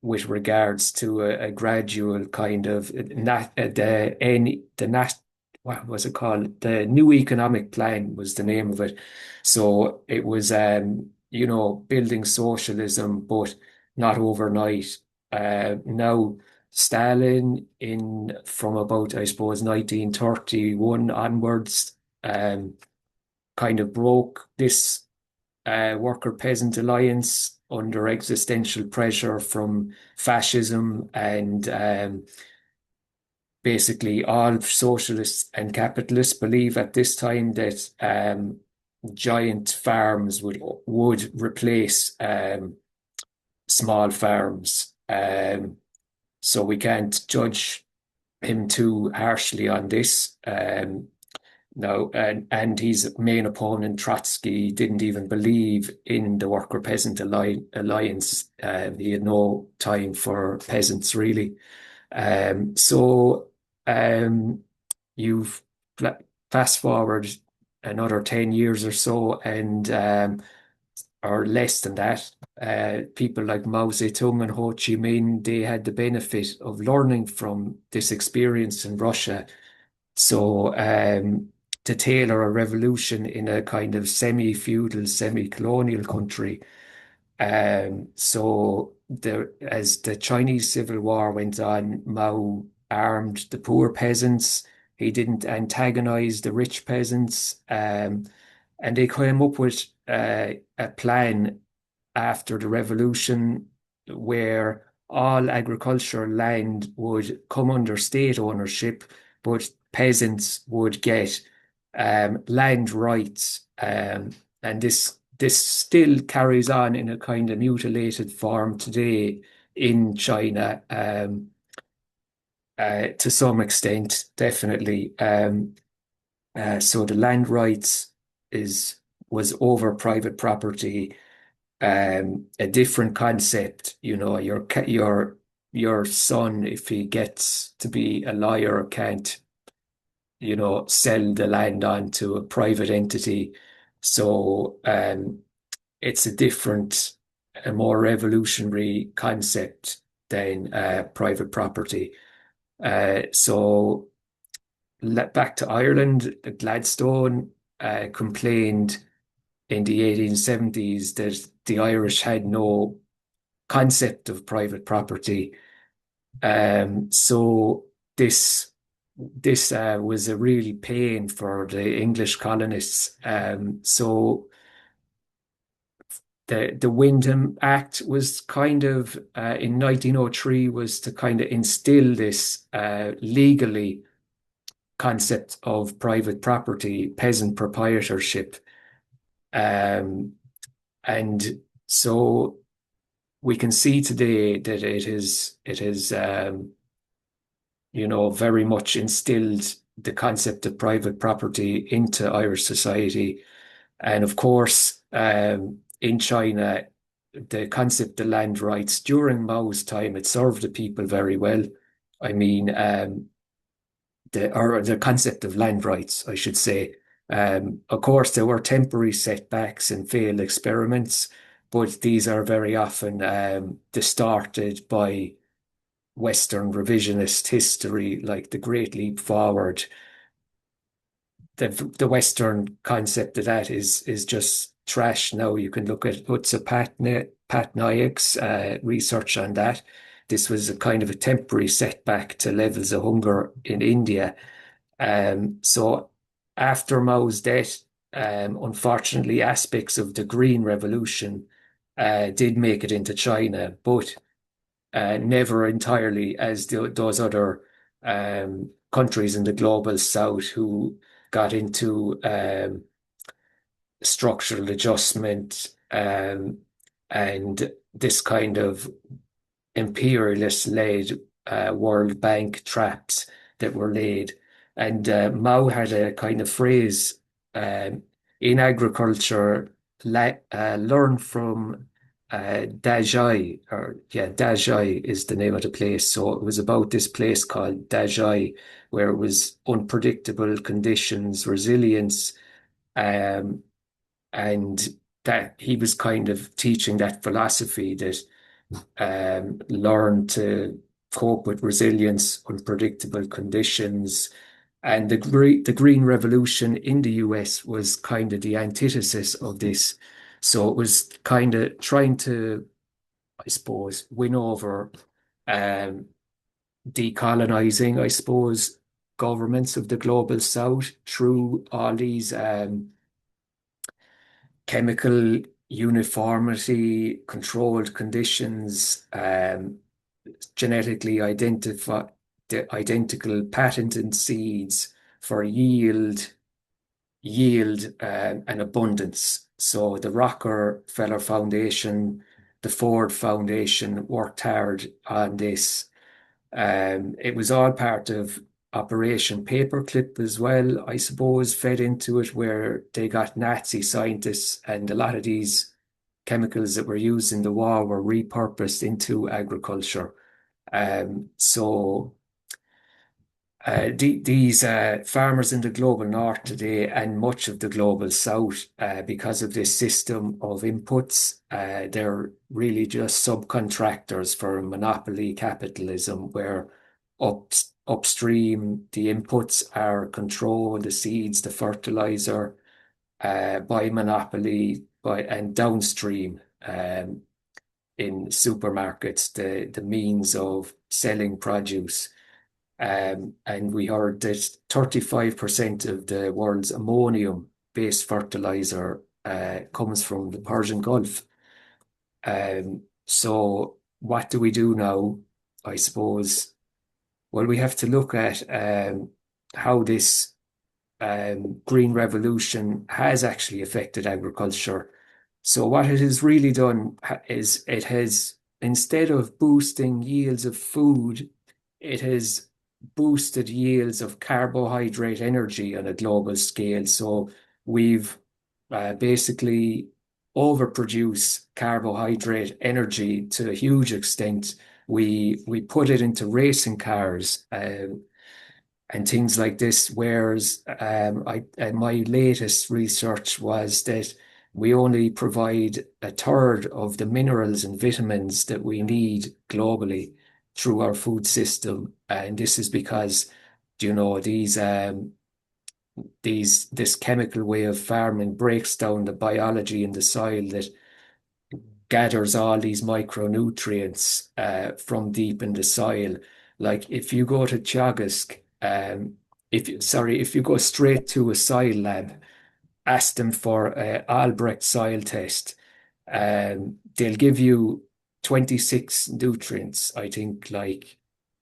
with regards to a gradual kind of not the nat what was it called? The New Economic Plan was the name of it. So it was building socialism, but not overnight. Now Stalin in from about, I suppose, 1931 onwards, kind of broke this worker peasant alliance under existential pressure from fascism, and basically all socialists and capitalists believe at this time that giant farms would replace small farms. So we can't judge him too harshly on this. No, and his main opponent, Trotsky, didn't even believe in the Worker Peasant Alliance. He had no time for peasants, really. So you've fast forward another 10 years or so, and or less than that, people like Mao Zedong and Ho Chi Minh, they had the benefit of learning from this experience in Russia. So to tailor a revolution in a kind of semi-feudal, semi-colonial country. So as the Chinese Civil War went on, Mao armed the poor peasants. He didn't antagonize the rich peasants. And they came up with a plan after the revolution where all agricultural land would come under state ownership, but peasants would get land rights. And this still carries on in a kind of mutilated form today in China, to some extent, definitely. So the land rights was over private property, a different concept. Your son, if he gets to be a lawyer, can't sell the land on to a private entity. So it's a more revolutionary concept than private property. So back to Ireland, Gladstone complained in the 1870s that the Irish had no concept of private property. So this this was a really pain for the English colonists. So the Wyndham Act was kind of in 1903 was to kind of instill this legally concept of private property, peasant proprietorship. And so we can see today that it is very much instilled the concept of private property into Irish society. And of course, in China, the concept of land rights during Mao's time, it served the people very well. I mean, the concept of land rights, I should say. Of course, there were temporary setbacks and failed experiments, but these are very often distorted by Western revisionist history, like the Great Leap Forward. The Western concept of that is just trash now. You can look at Utsa Patnaik's research on that. This was a kind of a temporary setback to levels of hunger in India. So after Mao's death, unfortunately, aspects of the Green Revolution did make it into China, but never entirely as those other countries in the global south who got into structural adjustment and this kind of imperialist-led World Bank traps that were laid. And Mao had a kind of phrase in agriculture, learn from Dajai, Dajai is the name of the place. So it was about this place called Dajai, where it was unpredictable conditions, resilience, um, and that he was kind of teaching that philosophy that learn to cope with resilience, unpredictable conditions. And the Green Revolution in the US was kind of the antithesis of this. So it was kind of trying to, I suppose, win over um, decolonizing, I suppose, governments of the global south through all these chemical uniformity, controlled conditions, genetically identical patented seeds for yield, and abundance. So the Rockefeller Foundation, the Ford Foundation worked hard on this. It was all part of Operation Paperclip as well, I suppose, fed into it, where they got Nazi scientists, and a lot of these chemicals that were used in the war were repurposed into agriculture. So these farmers in the global north today and much of the global south, because of this system of inputs, they're really just subcontractors for monopoly capitalism, where upstream the inputs are controlled, the seeds, the fertilizer, by monopoly, and downstream, in supermarkets, the means of selling produce. And we heard that 35% of the world's ammonium-based fertilizer comes from the Persian Gulf. So what do we do now? I suppose, well, we have to look at how this green revolution has actually affected agriculture. So what it has really done is it has, instead of boosting yields of food, it has boosted yields of carbohydrate energy on a global scale. So we've basically overproduced carbohydrate energy to a huge extent. We put it into racing cars, and things like this. Whereas my latest research was that we only provide a third of the minerals and vitamins that we need globally through our food system, and this is because, this chemical way of farming breaks down the biology in the soil that gathers all these micronutrients from deep in the soil. Like if you go to Teagasc if you go straight to a soil lab, ask them for a Albrecht soil test. They'll give you 26 nutrients. I think like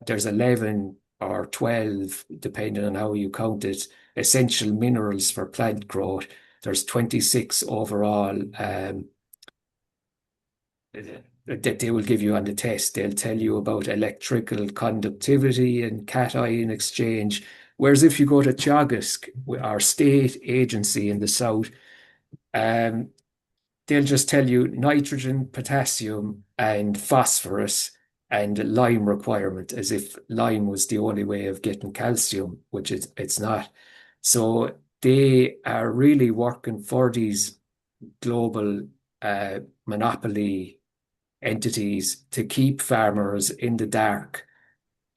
there's 11 or 12, depending on how you count it, essential minerals for plant growth. There's 26 overall that they will give you on the test. They'll tell you about electrical conductivity and cation exchange. Whereas if you go to Teagasc, our state agency in the south, um, they'll just tell you nitrogen, potassium, and phosphorus and lime requirement, as if lime was the only way of getting calcium, which it's not. So they are really working for these global monopoly entities to keep farmers in the dark.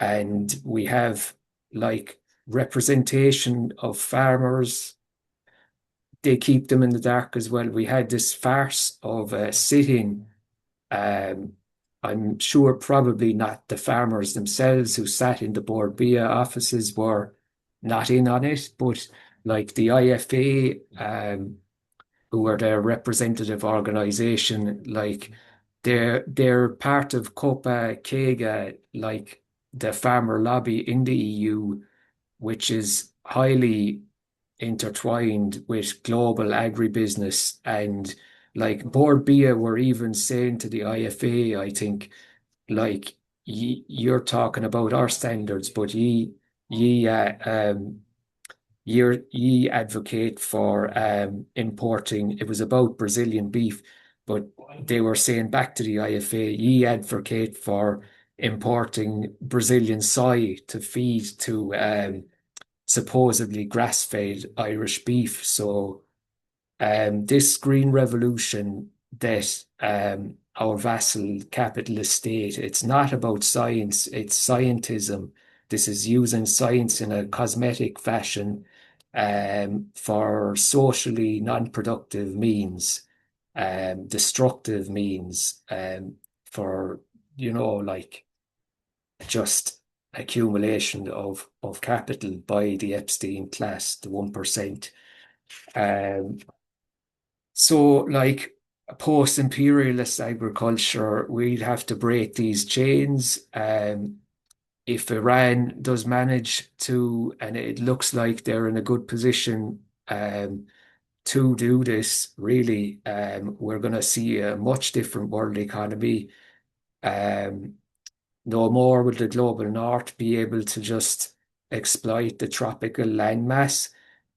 And we have like representation of farmers, they keep them in the dark as well. We had this farce of sitting, um, I'm sure probably not the farmers themselves who sat in the Board Bia offices were not in on it, but like the IFA, who are their representative organization, like they're part of Copa Kega, like the farmer lobby in the EU, which is highly intertwined with global agribusiness. And like Board Bia were even saying to the IFA, I think, like you're talking about our standards, but ye ye advocate for importing. It was about Brazilian beef, but they were saying back to the IFA, ye advocate for importing Brazilian soy to feed to supposedly grass-fed Irish beef. So this green revolution that our vassal capitalist state, it's not about science, it's scientism. This is using science in a cosmetic fashion for socially non-productive means, destructive means, for, like just accumulation of capital by the Epstein class, the 1%. So like post-imperialist agriculture, we'd have to break these chains. If Iran does manage to, and it looks like they're in a good position to do this, really, we're going to see a much different world economy. No more will the global north be able to just exploit the tropical landmass.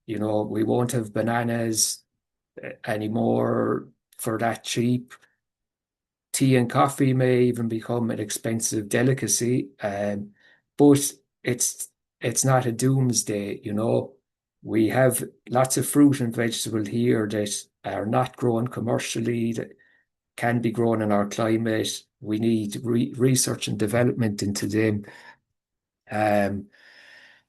We won't have bananas anymore for that cheap. Tea and coffee may even become an expensive delicacy, but it's not a doomsday. We have lots of fruit and vegetable here that are not grown commercially, that can be grown in our climate. We need research and development into them.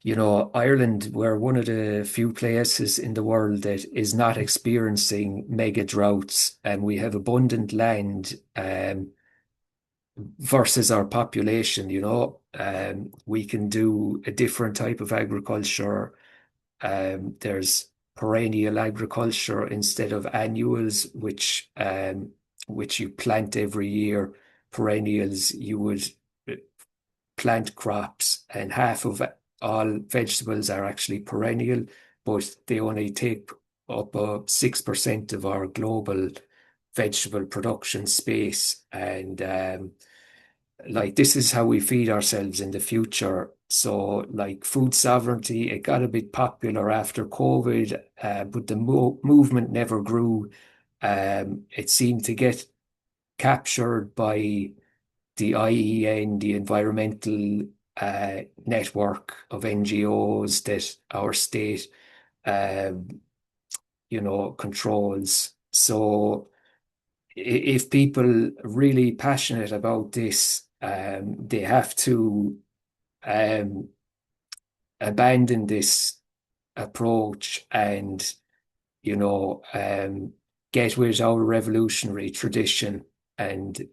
Ireland, we're one of the few places in the world that is not experiencing mega droughts, and we have abundant land versus our population. We can do a different type of agriculture. There's perennial agriculture instead of annuals, which you plant every year. Perennials, you would plant crops, and half of all vegetables are actually perennial, but they only take up 6% of our global vegetable production space. And like this is how we feed ourselves in the future. So like food sovereignty, it got a bit popular after COVID, but the movement never grew. It seemed to get captured by the IEN, the environmental network of NGOs that our state, controls. So if people are really passionate about this, they have to abandon this approach and, get with our revolutionary tradition. And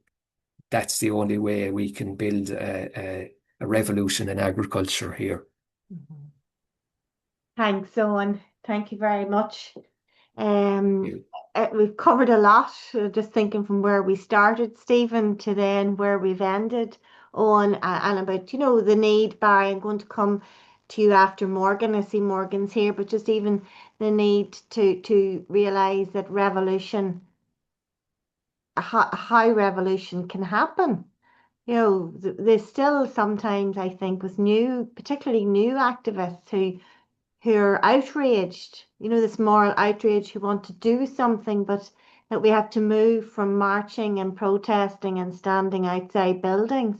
that's the only way we can build a revolution in agriculture here.
Mhm. Thanks, Owen. Thank you very much. Um, we've covered a lot, just thinking from where we started, Stephen, to then where we've ended on, and about, the need, Barry, I'm going to come to you after Morgan. I see Morgan's here, but just even the need to realise that revolution, a high revolution can happen. There's still sometimes, I think, with particularly new activists who are outraged, this moral outrage, who want to do something, but that we have to move from marching and protesting and standing outside buildings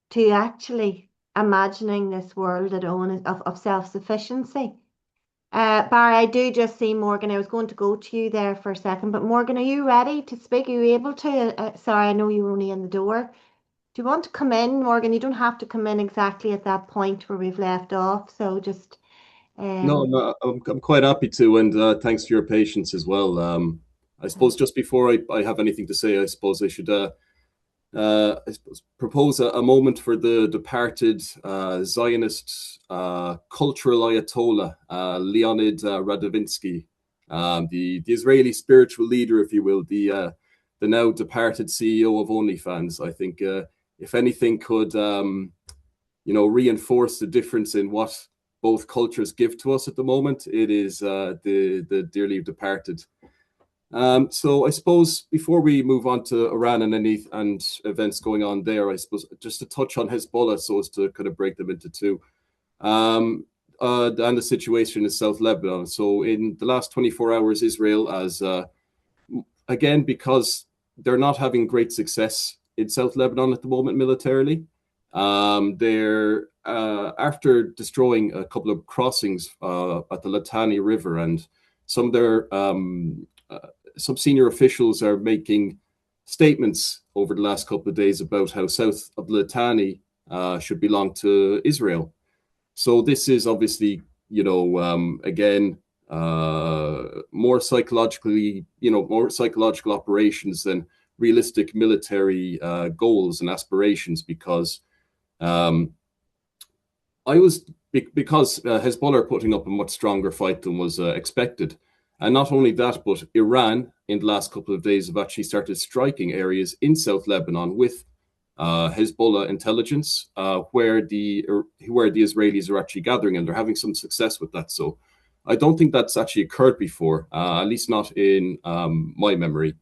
to actually imagining this world that of self-sufficiency. Barry, I do just see Morgan. I was going to go to you there for a second, but Morgan, are you ready to speak? Are you able to? Sorry, I know you were only in the door. Do you want to come in, Morgan? You don't have to come in exactly at that point where we've left off. So just
No,
um,
no, I'm quite happy to, and thanks for your patience as well. I suppose just before I have anything to say, I suppose I should propose a moment for the departed Zionist cultural Ayatollah, Leonid Radovinsky, the Israeli spiritual leader, if you will, the now departed CEO of OnlyFans. I think if anything could reinforce the difference in what both cultures give to us at the moment, it is the dearly departed. So I suppose before we move on to Iran and events going on there, I suppose just to touch on Hezbollah so as to kind of break them into two. And the situation in South Lebanon. So in the last 24 hours, Israel has, again, because they're not having great success in South Lebanon at the moment militarily, they're after destroying a couple of crossings at the Litani River, and some of their some senior officials are making statements over the last couple of days about how south of Litani should belong to Israel. So this is obviously, again, more psychological operations than realistic military goals and aspirations, because Hezbollah are putting up a much stronger fight than was expected. And not only that, but Iran in the last couple of days have actually started striking areas in South Lebanon with Hezbollah intelligence, where the Israelis are actually gathering, and they're having some success with that. So I don't think that's actually occurred before, at least not in my memory.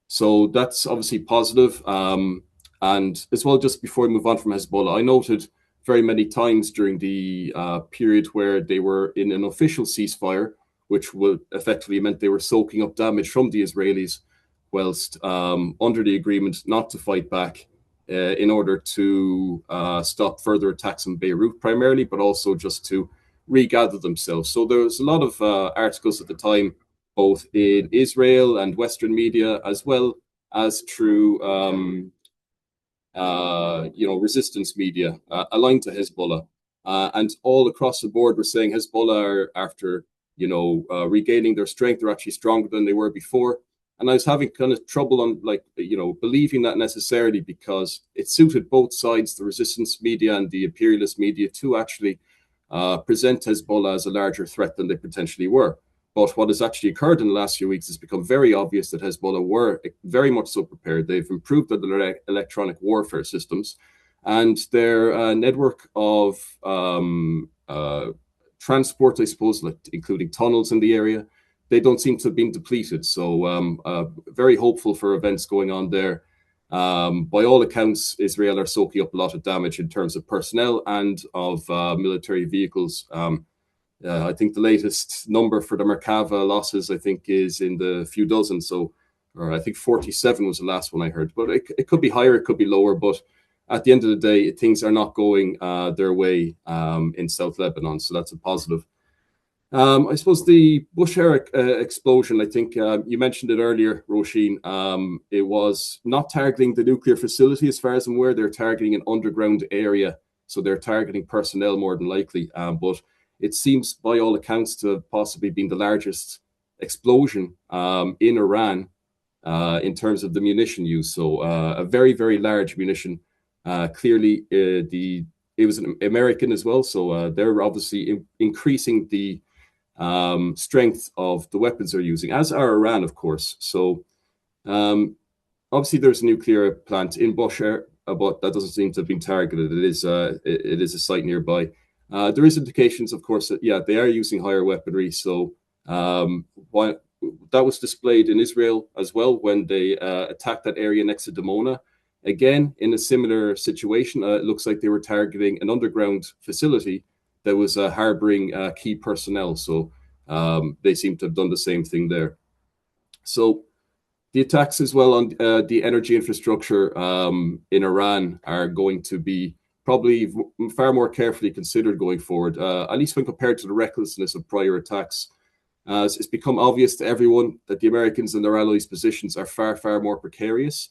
So that's obviously positive. And as well, just before we move on from Hezbollah, I noted very many times during the period where they were in an official ceasefire, which would effectively meant they were soaking up damage from the Israelis, whilst under the agreement not to fight back in order to stop further attacks on Beirut primarily, but also just to regather themselves. So there was a lot of articles at the time, both in Israel and Western media, as well as through resistance media aligned to Hezbollah, and all across the board, we're saying Hezbollah are, after regaining their strength, they're actually stronger than they were before. And I was having kind of trouble on believing that necessarily, because it suited both sides, the resistance media and the imperialist media, to actually present Hezbollah as a larger threat than they potentially were. But what has actually occurred in the last few weeks has become very obvious that Hezbollah were very much so prepared. They've improved their electronic warfare systems, and their network of transport, I suppose, including tunnels in the area, they don't seem to have been depleted. So very hopeful for events going on there. By all accounts, Israel are soaking up a lot of damage in terms of personnel and of military vehicles. I think the latest number for the Merkava losses, I think, is in the few dozen. So, or I think 47 was the last one I heard. But it could be higher, it could be lower. But at the end of the day, things are not going their way in South Lebanon. So that's a positive. I suppose the Bush era explosion, I think you mentioned it earlier, Roisin. It was not targeting the nuclear facility, as far as I'm aware. They're targeting an underground area. So they're targeting personnel more than likely. But it seems, by all accounts, to have possibly been the largest explosion in Iran in terms of the munition use. So a very, very large munition. Clearly, the it was an American as well, so they're obviously increasing the strength of the weapons they're using, as are Iran, of course. So obviously there's a nuclear plant in Bushehr, but that doesn't seem to have been targeted. It is a site nearby. There is indications, of course, that they are using higher weaponry. So while that was displayed in Israel as well when they attacked that area next to Dimona. Again, in a similar situation, it looks like they were targeting an underground facility that was harboring key personnel. So they seem to have done the same thing there. So the attacks as well on the energy infrastructure in Iran are going to be probably far more carefully considered going forward, at least when compared to the recklessness of prior attacks. It's become obvious to everyone that the Americans and their allies' positions are far, far more precarious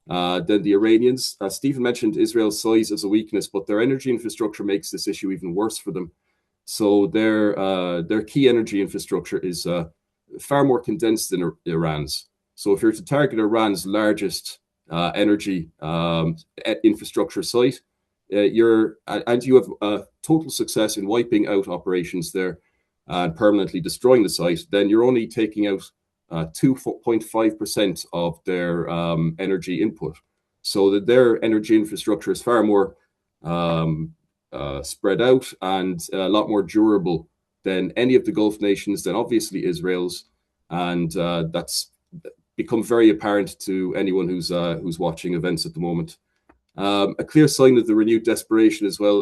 than the Iranians. Stephen mentioned Israel's size as a weakness, but their energy infrastructure makes this issue even worse for them. So their key energy infrastructure is far more condensed than Iran's. So if you're to target Iran's largest energy infrastructure site, you have total success in wiping out operations there and permanently destroying the site, then you're only taking out 2.5% of their energy input. So that their energy infrastructure is far more spread out and a lot more durable than any of the Gulf nations, than obviously Israel's. And that's become very apparent to anyone who's watching events at the moment. A clear sign of the renewed desperation as well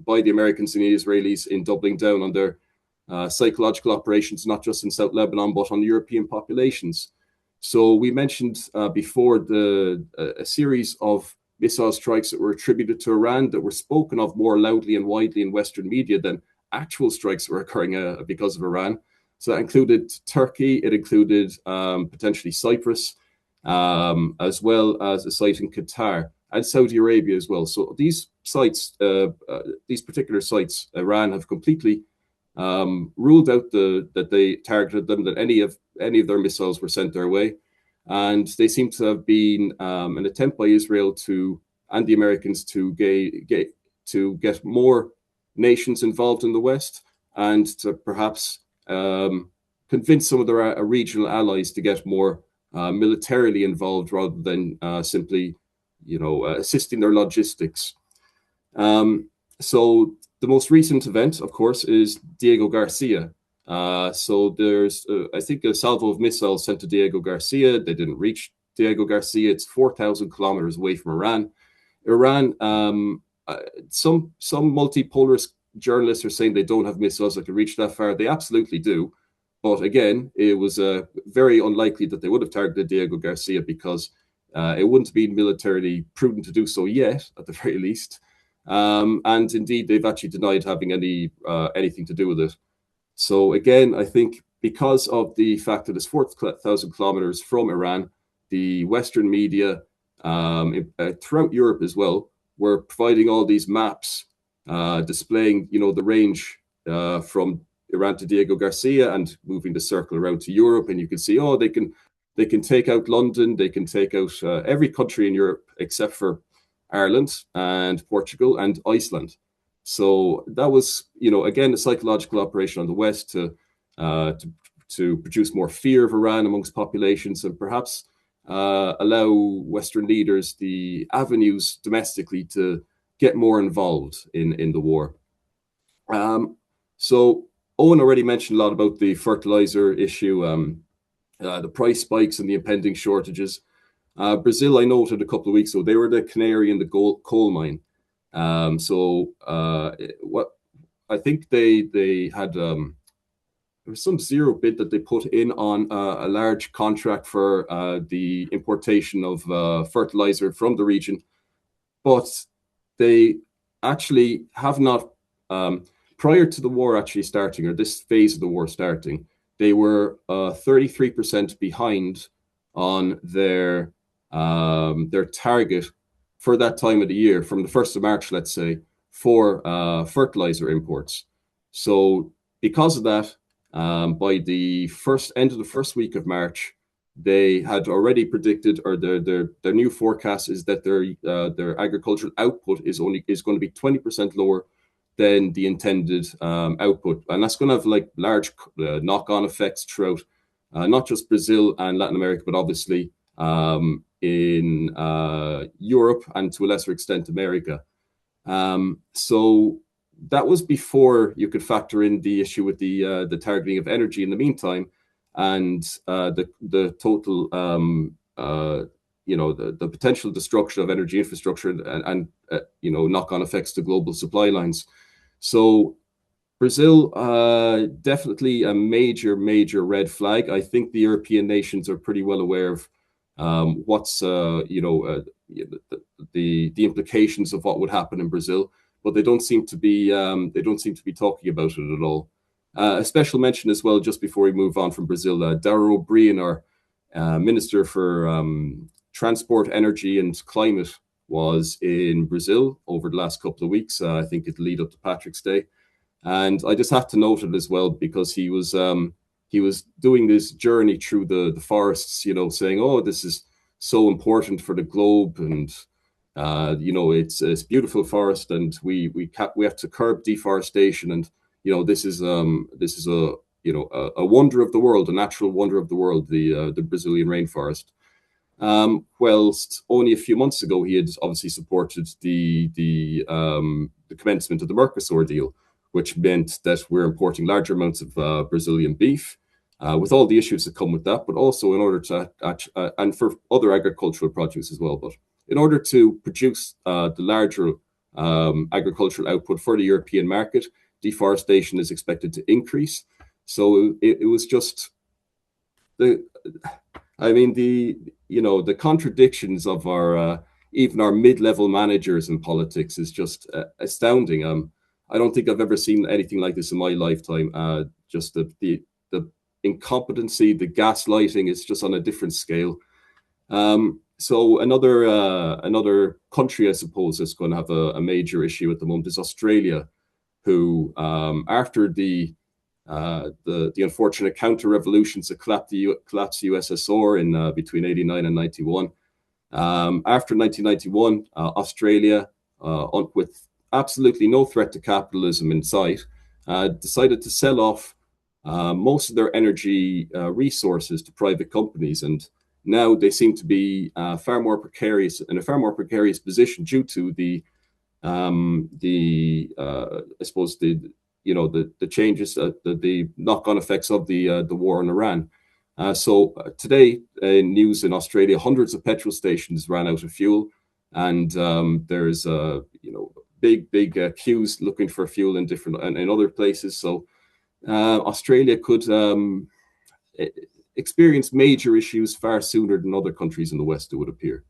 by the Americans and the Israelis in doubling down on their psychological operations, not just in South Lebanon, but on European populations. So we mentioned before a series of missile strikes that were attributed to Iran that were spoken of more loudly and widely in Western media than actual strikes that were occurring because of Iran. So that included Turkey, it included potentially Cyprus, as well as a site in Qatar and Saudi Arabia as well. So these sites, these particular sites, Iran have completely ruled out that they targeted them, that any of their missiles were sent their way. And they seem to have been an attempt by Israel and the Americans to get more nations involved in the West, and to perhaps convince some of their regional allies to get more militarily involved rather than simply, assisting their logistics. So the most recent event, of course, is Diego Garcia. So there's, I think, a salvo of missiles sent to Diego Garcia. They didn't reach Diego Garcia. It's 4,000 kilometers away from Iran. Some multipolar journalists are saying they don't have missiles that can reach that far. They absolutely do. But again, it was very unlikely that they would have targeted Diego Garcia, because it wouldn't be militarily prudent to do so yet, at the very least. And indeed, they've actually denied having anything to do with it. So again, I think because of the fact that it's 4,000 kilometers from Iran, the Western media throughout Europe as well were providing all these maps displaying, the range from Iran to Diego Garcia and moving the circle around to Europe. And you can see, they can take out London, they can take out every country in Europe except for Ireland and Portugal and Iceland. So that was, again, a psychological operation on the West to produce more fear of Iran amongst populations, and perhaps allow Western leaders the avenues domestically to get more involved in the war. So Owen already mentioned a lot about the fertilizer issue, the price spikes and the impending shortages. Brazil, I noted a couple of weeks ago, they were the canary in the coal mine. What I think they had, there was some zero bid that they put in on a large contract for the importation of fertilizer from the region, but they actually have not, prior to the war actually starting, or this phase of the war starting, they were 33% behind on their target for that time of the year, from the 1st of March, let's say, for fertilizer imports. So because of that, by the end of the first week of March, they had already predicted, or their new forecast is that their agricultural output is going to be 20% lower than the intended output, and that's going to have like large knock-on effects throughout not just Brazil and Latin America, but obviously in Europe and to a lesser extent America. So that was before you could factor in the issue with the targeting of energy in the meantime, and the total the potential destruction of energy infrastructure and knock-on effects to global supply lines. So Brazil, definitely a major red flag. I think the European nations are pretty well aware of what's the implications of what would happen in Brazil, but they don't seem to be talking about it at all. A special mention as well, just before we move on from Brazil, Darragh O'Brien, our Minister for Transport, Energy and Climate, was in Brazil over the last couple of weeks. I think it lead up to Patrick's Day. And I just have to note it as well, because he was doing this journey through the forests, saying, "Oh, this is so important for the globe, and it's beautiful forest, and we have to curb deforestation, and this is a wonder of the world, a natural wonder of the world, the Brazilian rainforest." Whilst only a few months ago he had obviously supported the commencement of the Mercosur deal, which meant that we're importing larger amounts of Brazilian beef, with all the issues that come with that, but also in order to, and for other agricultural produce as well, but in order to produce the larger agricultural output for the European market, deforestation is expected to increase. So it was just the contradictions of our even our mid-level managers in politics is just astounding. I don't think I've ever seen anything like this in my lifetime. Just the incompetency, the gaslighting is just on a different scale. So another country, I suppose, that's going to have a major issue at the moment is Australia, who after the unfortunate counter-revolutions that collapsed the USSR in between 89 and 91. After 1991, Australia, with absolutely no threat to capitalism in sight, decided to sell off most of their energy resources to private companies, and now they seem to be in a far more precarious position due to the changes, the knock-on effects of the war in Iran. So today, news in Australia, hundreds of petrol stations ran out of fuel, and there's big queues looking for fuel in other places. So Australia could experience major issues far sooner than other countries in the West, it would appear.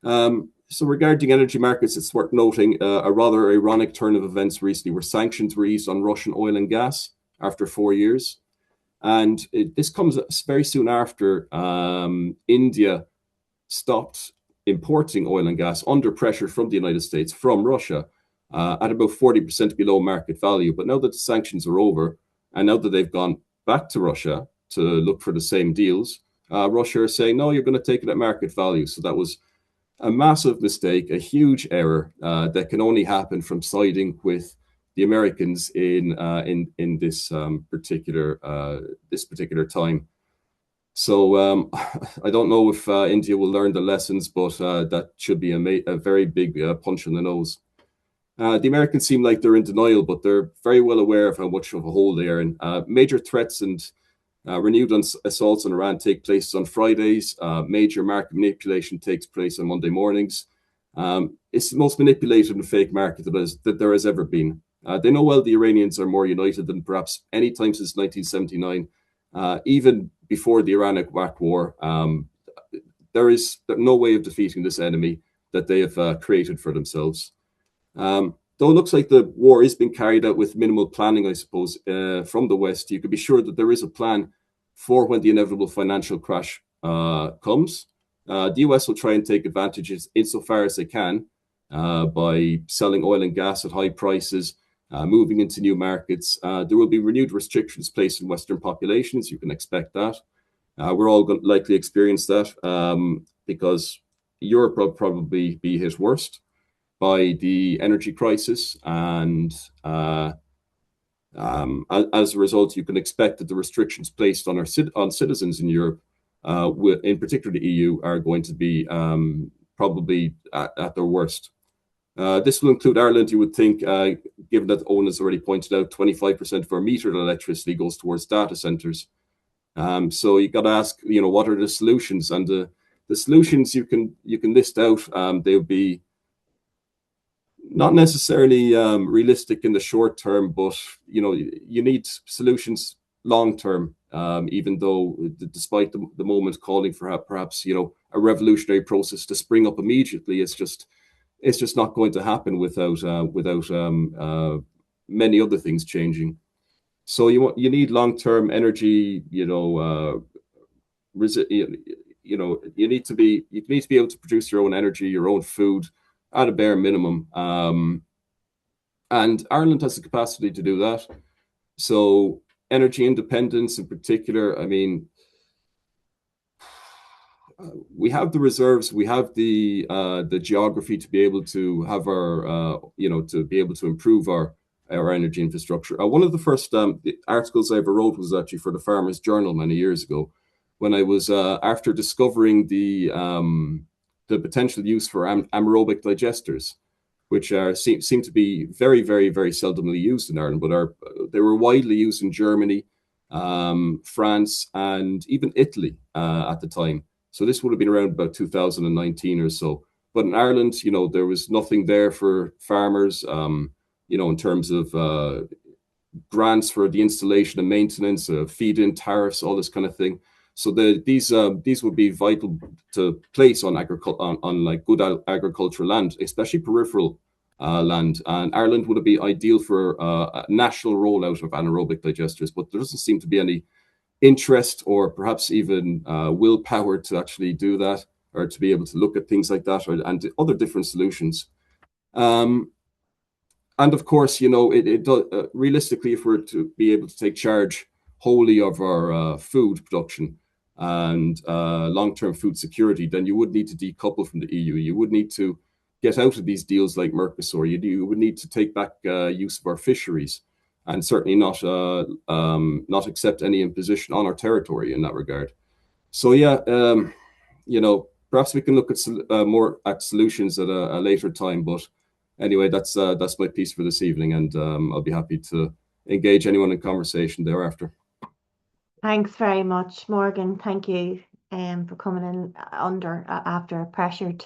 So regarding energy markets, it's worth noting a rather ironic turn of events recently, where sanctions were eased on Russian oil and gas after 4 years. And this comes very soon after India stopped importing oil and gas under pressure from the United States from Russia at about 40% below market value. But now that the sanctions are over, and now that they've gone back to Russia to look for the same deals, Russia is saying, no, you're going to take it at market value. So that was a massive mistake, a huge error that can only happen from siding with the Americans in this particular time. So I don't know if India will learn the lessons, but that should be a very big punch in the nose. The Americans seem like they're in denial, but they're very well aware of how much of a hole they are in. Major threats and renewed assaults on Iran take place on Fridays. Major market manipulation takes place on Monday mornings. It's the most manipulated and fake market that there has ever been. They know well the Iranians are more united than perhaps any time since 1979. Even before the Iran-Iraq war, there is no way of defeating this enemy that they have created for themselves. Though it looks like the war is being carried out with minimal planning, I suppose, from the West, you can be sure that there is a plan for when the inevitable financial crash comes. The US will try and take advantages insofar as they can by selling oil and gas at high prices, moving into new markets. There will be renewed restrictions placed on Western populations. You can expect that. We're all going to likely experience that because Europe will probably be hit worst by the energy crisis, and as a result, you can expect that the restrictions placed on on citizens in Europe, in particular the EU, are going to be probably at their worst. This will include Ireland, you would think, given that Owen has already pointed out 25% of our metered electricity goes towards data centers. So you got to ask, what are the solutions? And the solutions you can list out, they'll be not necessarily realistic in the short term, but you need solutions long term. Even though, despite the moment calling for perhaps a revolutionary process to spring up immediately, it's just not going to happen without many other things changing. So you need long term energy. You need to be able to produce your own energy, your own food, at a bare minimum. And Ireland has the capacity to do that. So energy independence in particular, I mean, we have the reserves, we have the geography to be able to have our, to be able to improve our energy infrastructure. One of the first articles I ever wrote was actually for the Farmers Journal many years ago, when I was after discovering the potential use for anaerobic digesters, which seem to be very, very, very seldomly used in Ireland, but they were widely used in Germany, France, and even Italy at the time. So this would have been around about 2019 or so. But in Ireland, there was nothing there for farmers, in terms of grants for the installation and maintenance, feed-in tariffs, all this kind of thing. So these would be vital to place on like good agricultural land, especially peripheral land. And Ireland would be ideal for a national rollout of anaerobic digesters, but there doesn't seem to be any interest or perhaps even willpower to actually do that, or to be able to look at things like that, and other different solutions. And of course, realistically, if we're to be able to take charge wholly of our food production and long-term food security, then you would need to decouple from the EU. You would need to get out of these deals like Mercosur. You would need to take back use of our fisheries, and certainly not accept any imposition on our territory in that regard. So yeah, perhaps we can look at more at solutions at a later time. But anyway, that's my piece for this evening, and I'll be happy to engage anyone in conversation thereafter.
Thanks very much, Morgan. Thank you for coming in after a pressured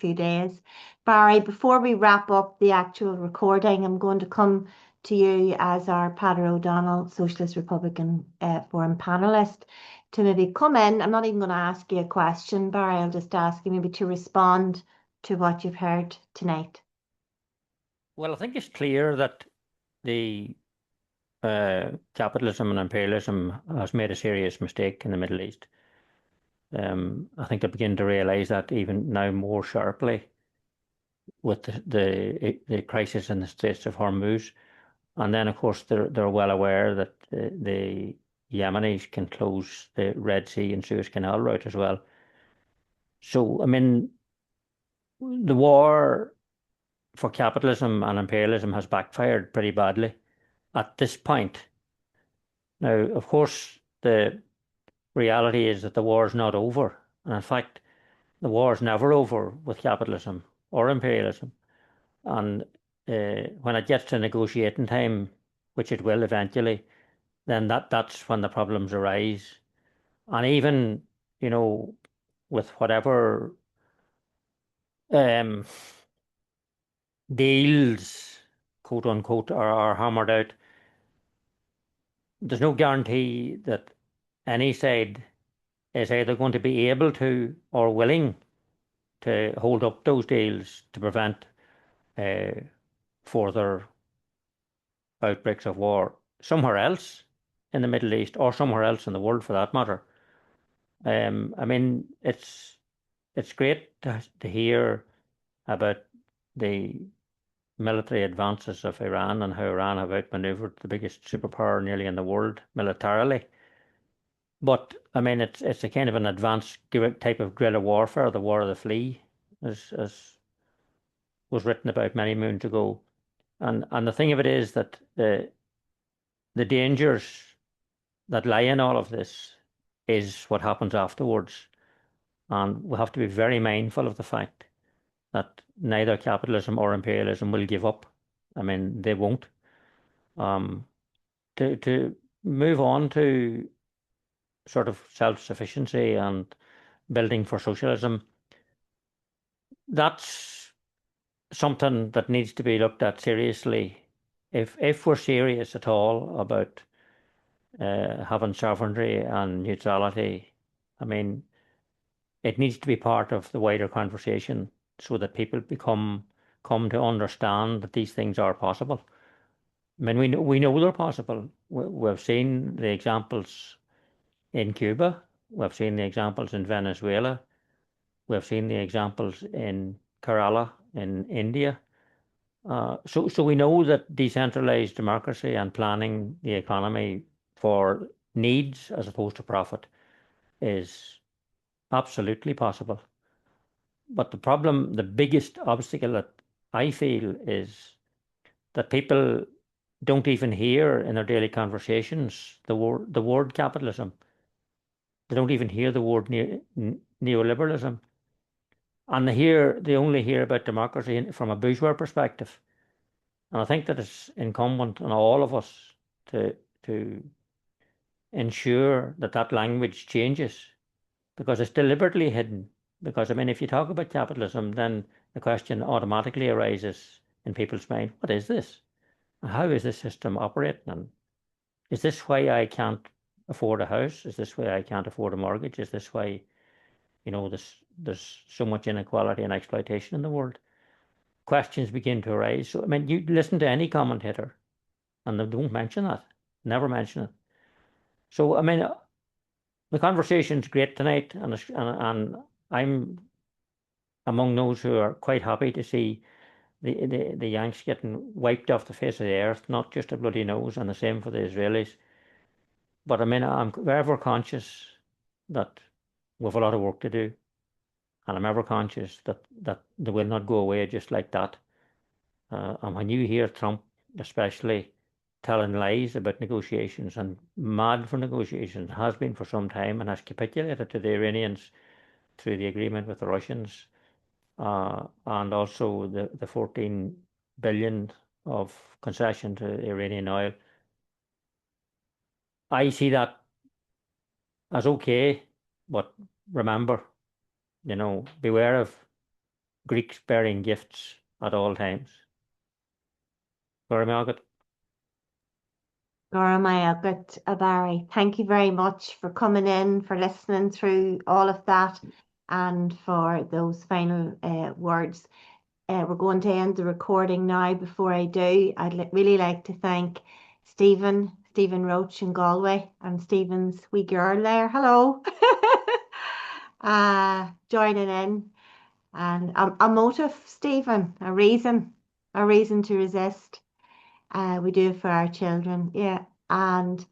few days. Barry, before we wrap up the actual recording, I'm going to come to you as our Peadar O'Donnell Socialist Republican Forum panelist to maybe come in. I'm not even going to ask you a question, Barry. I'll just ask you maybe to respond to what you've heard tonight.
Well, I think it's clear that the capitalism and imperialism has made a serious mistake in the Middle East. I think they begin to realise that even now more sharply with the crisis in the Straits of Hormuz. And then, of course, they're well aware that the Yemenis can close the Red Sea and Suez Canal route as well. So, I mean, the war for capitalism and imperialism has backfired pretty badly at this point. Now, of course, the reality is that the war is not over. And in fact, the war is never over with capitalism or imperialism. And when it gets to negotiating time, which it will eventually, then that's when the problems arise. And even, with whatever deals, quote unquote, are hammered out, there's no guarantee that any side is either going to be able to or willing to hold up those deals to prevent further outbreaks of war somewhere else in the Middle East, or somewhere else in the world for that matter. I mean, it's great to hear about the military advances of Iran and how Iran have outmaneuvered the biggest superpower nearly in the world militarily. But I mean, it's a kind of an advanced type of guerrilla warfare, the War of the Flea, as was written about many moons ago. And the thing of it is that the dangers that lie in all of this is what happens afterwards. And we have to be very mindful of the fact that neither capitalism or imperialism will give up. I mean, they won't. To move on to sort of self-sufficiency and building for socialism, that's something that needs to be looked at seriously. If we're serious at all about having sovereignty and neutrality, I mean, it needs to be part of the wider conversation so that people come to understand that these things are possible. I mean, we know they're possible. We've seen the examples in Cuba. We've seen the examples in Venezuela. We've seen the examples in Kerala in India. So we know that decentralized democracy and planning the economy for needs as opposed to profit is absolutely possible. But the problem, the biggest obstacle that I feel is that people don't even hear in their daily conversations the word capitalism. They don't even hear the word neoliberalism. And they only hear about democracy from a bourgeois perspective. And I think that it's incumbent on all of us to ensure that that language changes, because it's deliberately hidden. Because, I mean, if you talk about capitalism, then the question automatically arises in people's mind, what is this? How is this system operating? And is this why I can't afford a house? Is this why I can't afford a mortgage? Is this why, there's so much inequality and exploitation in the world? Questions begin to arise. So, I mean, you listen to any commentator and they don't mention that, never mention it. So, I mean, the conversation's great tonight, and I'm among those who are quite happy to see the Yanks getting wiped off the face of the earth, not just a bloody nose, and the same for the Israelis. But I mean, I'm ever conscious that we have a lot of work to do, and I'm ever conscious that they will not go away just like that. And when you hear Trump, especially, telling lies about negotiations and mad for negotiations, has been for some time, and has capitulated to the Iranians through the agreement with the Russians, and also the 14 billion of concession to Iranian oil. I see that as okay, but remember, beware of Greeks bearing gifts at all times. Very good.
Barry, thank you very much for coming in, for listening through all of that, and for those final words. We're going to end the recording now. Before I do, I'd really like to thank Stephen Roach in Galway, and Stephen's wee girl there. Hello. Joining in. And a motive, Stephen, a reason to resist. We do it for our children, yeah. And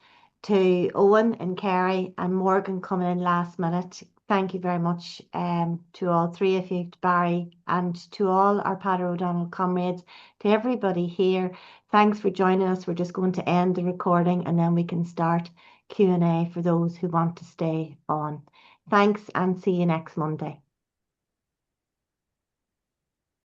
to Owen and Kerry and Morgan coming in last minute, thank you very much to all three of you, to Barry, and to all our Pater O'Donnell comrades, to everybody here. Thanks for joining us. We're just going to end the recording and then we can start Q&A for those who want to stay on. Thanks, and see you next Monday.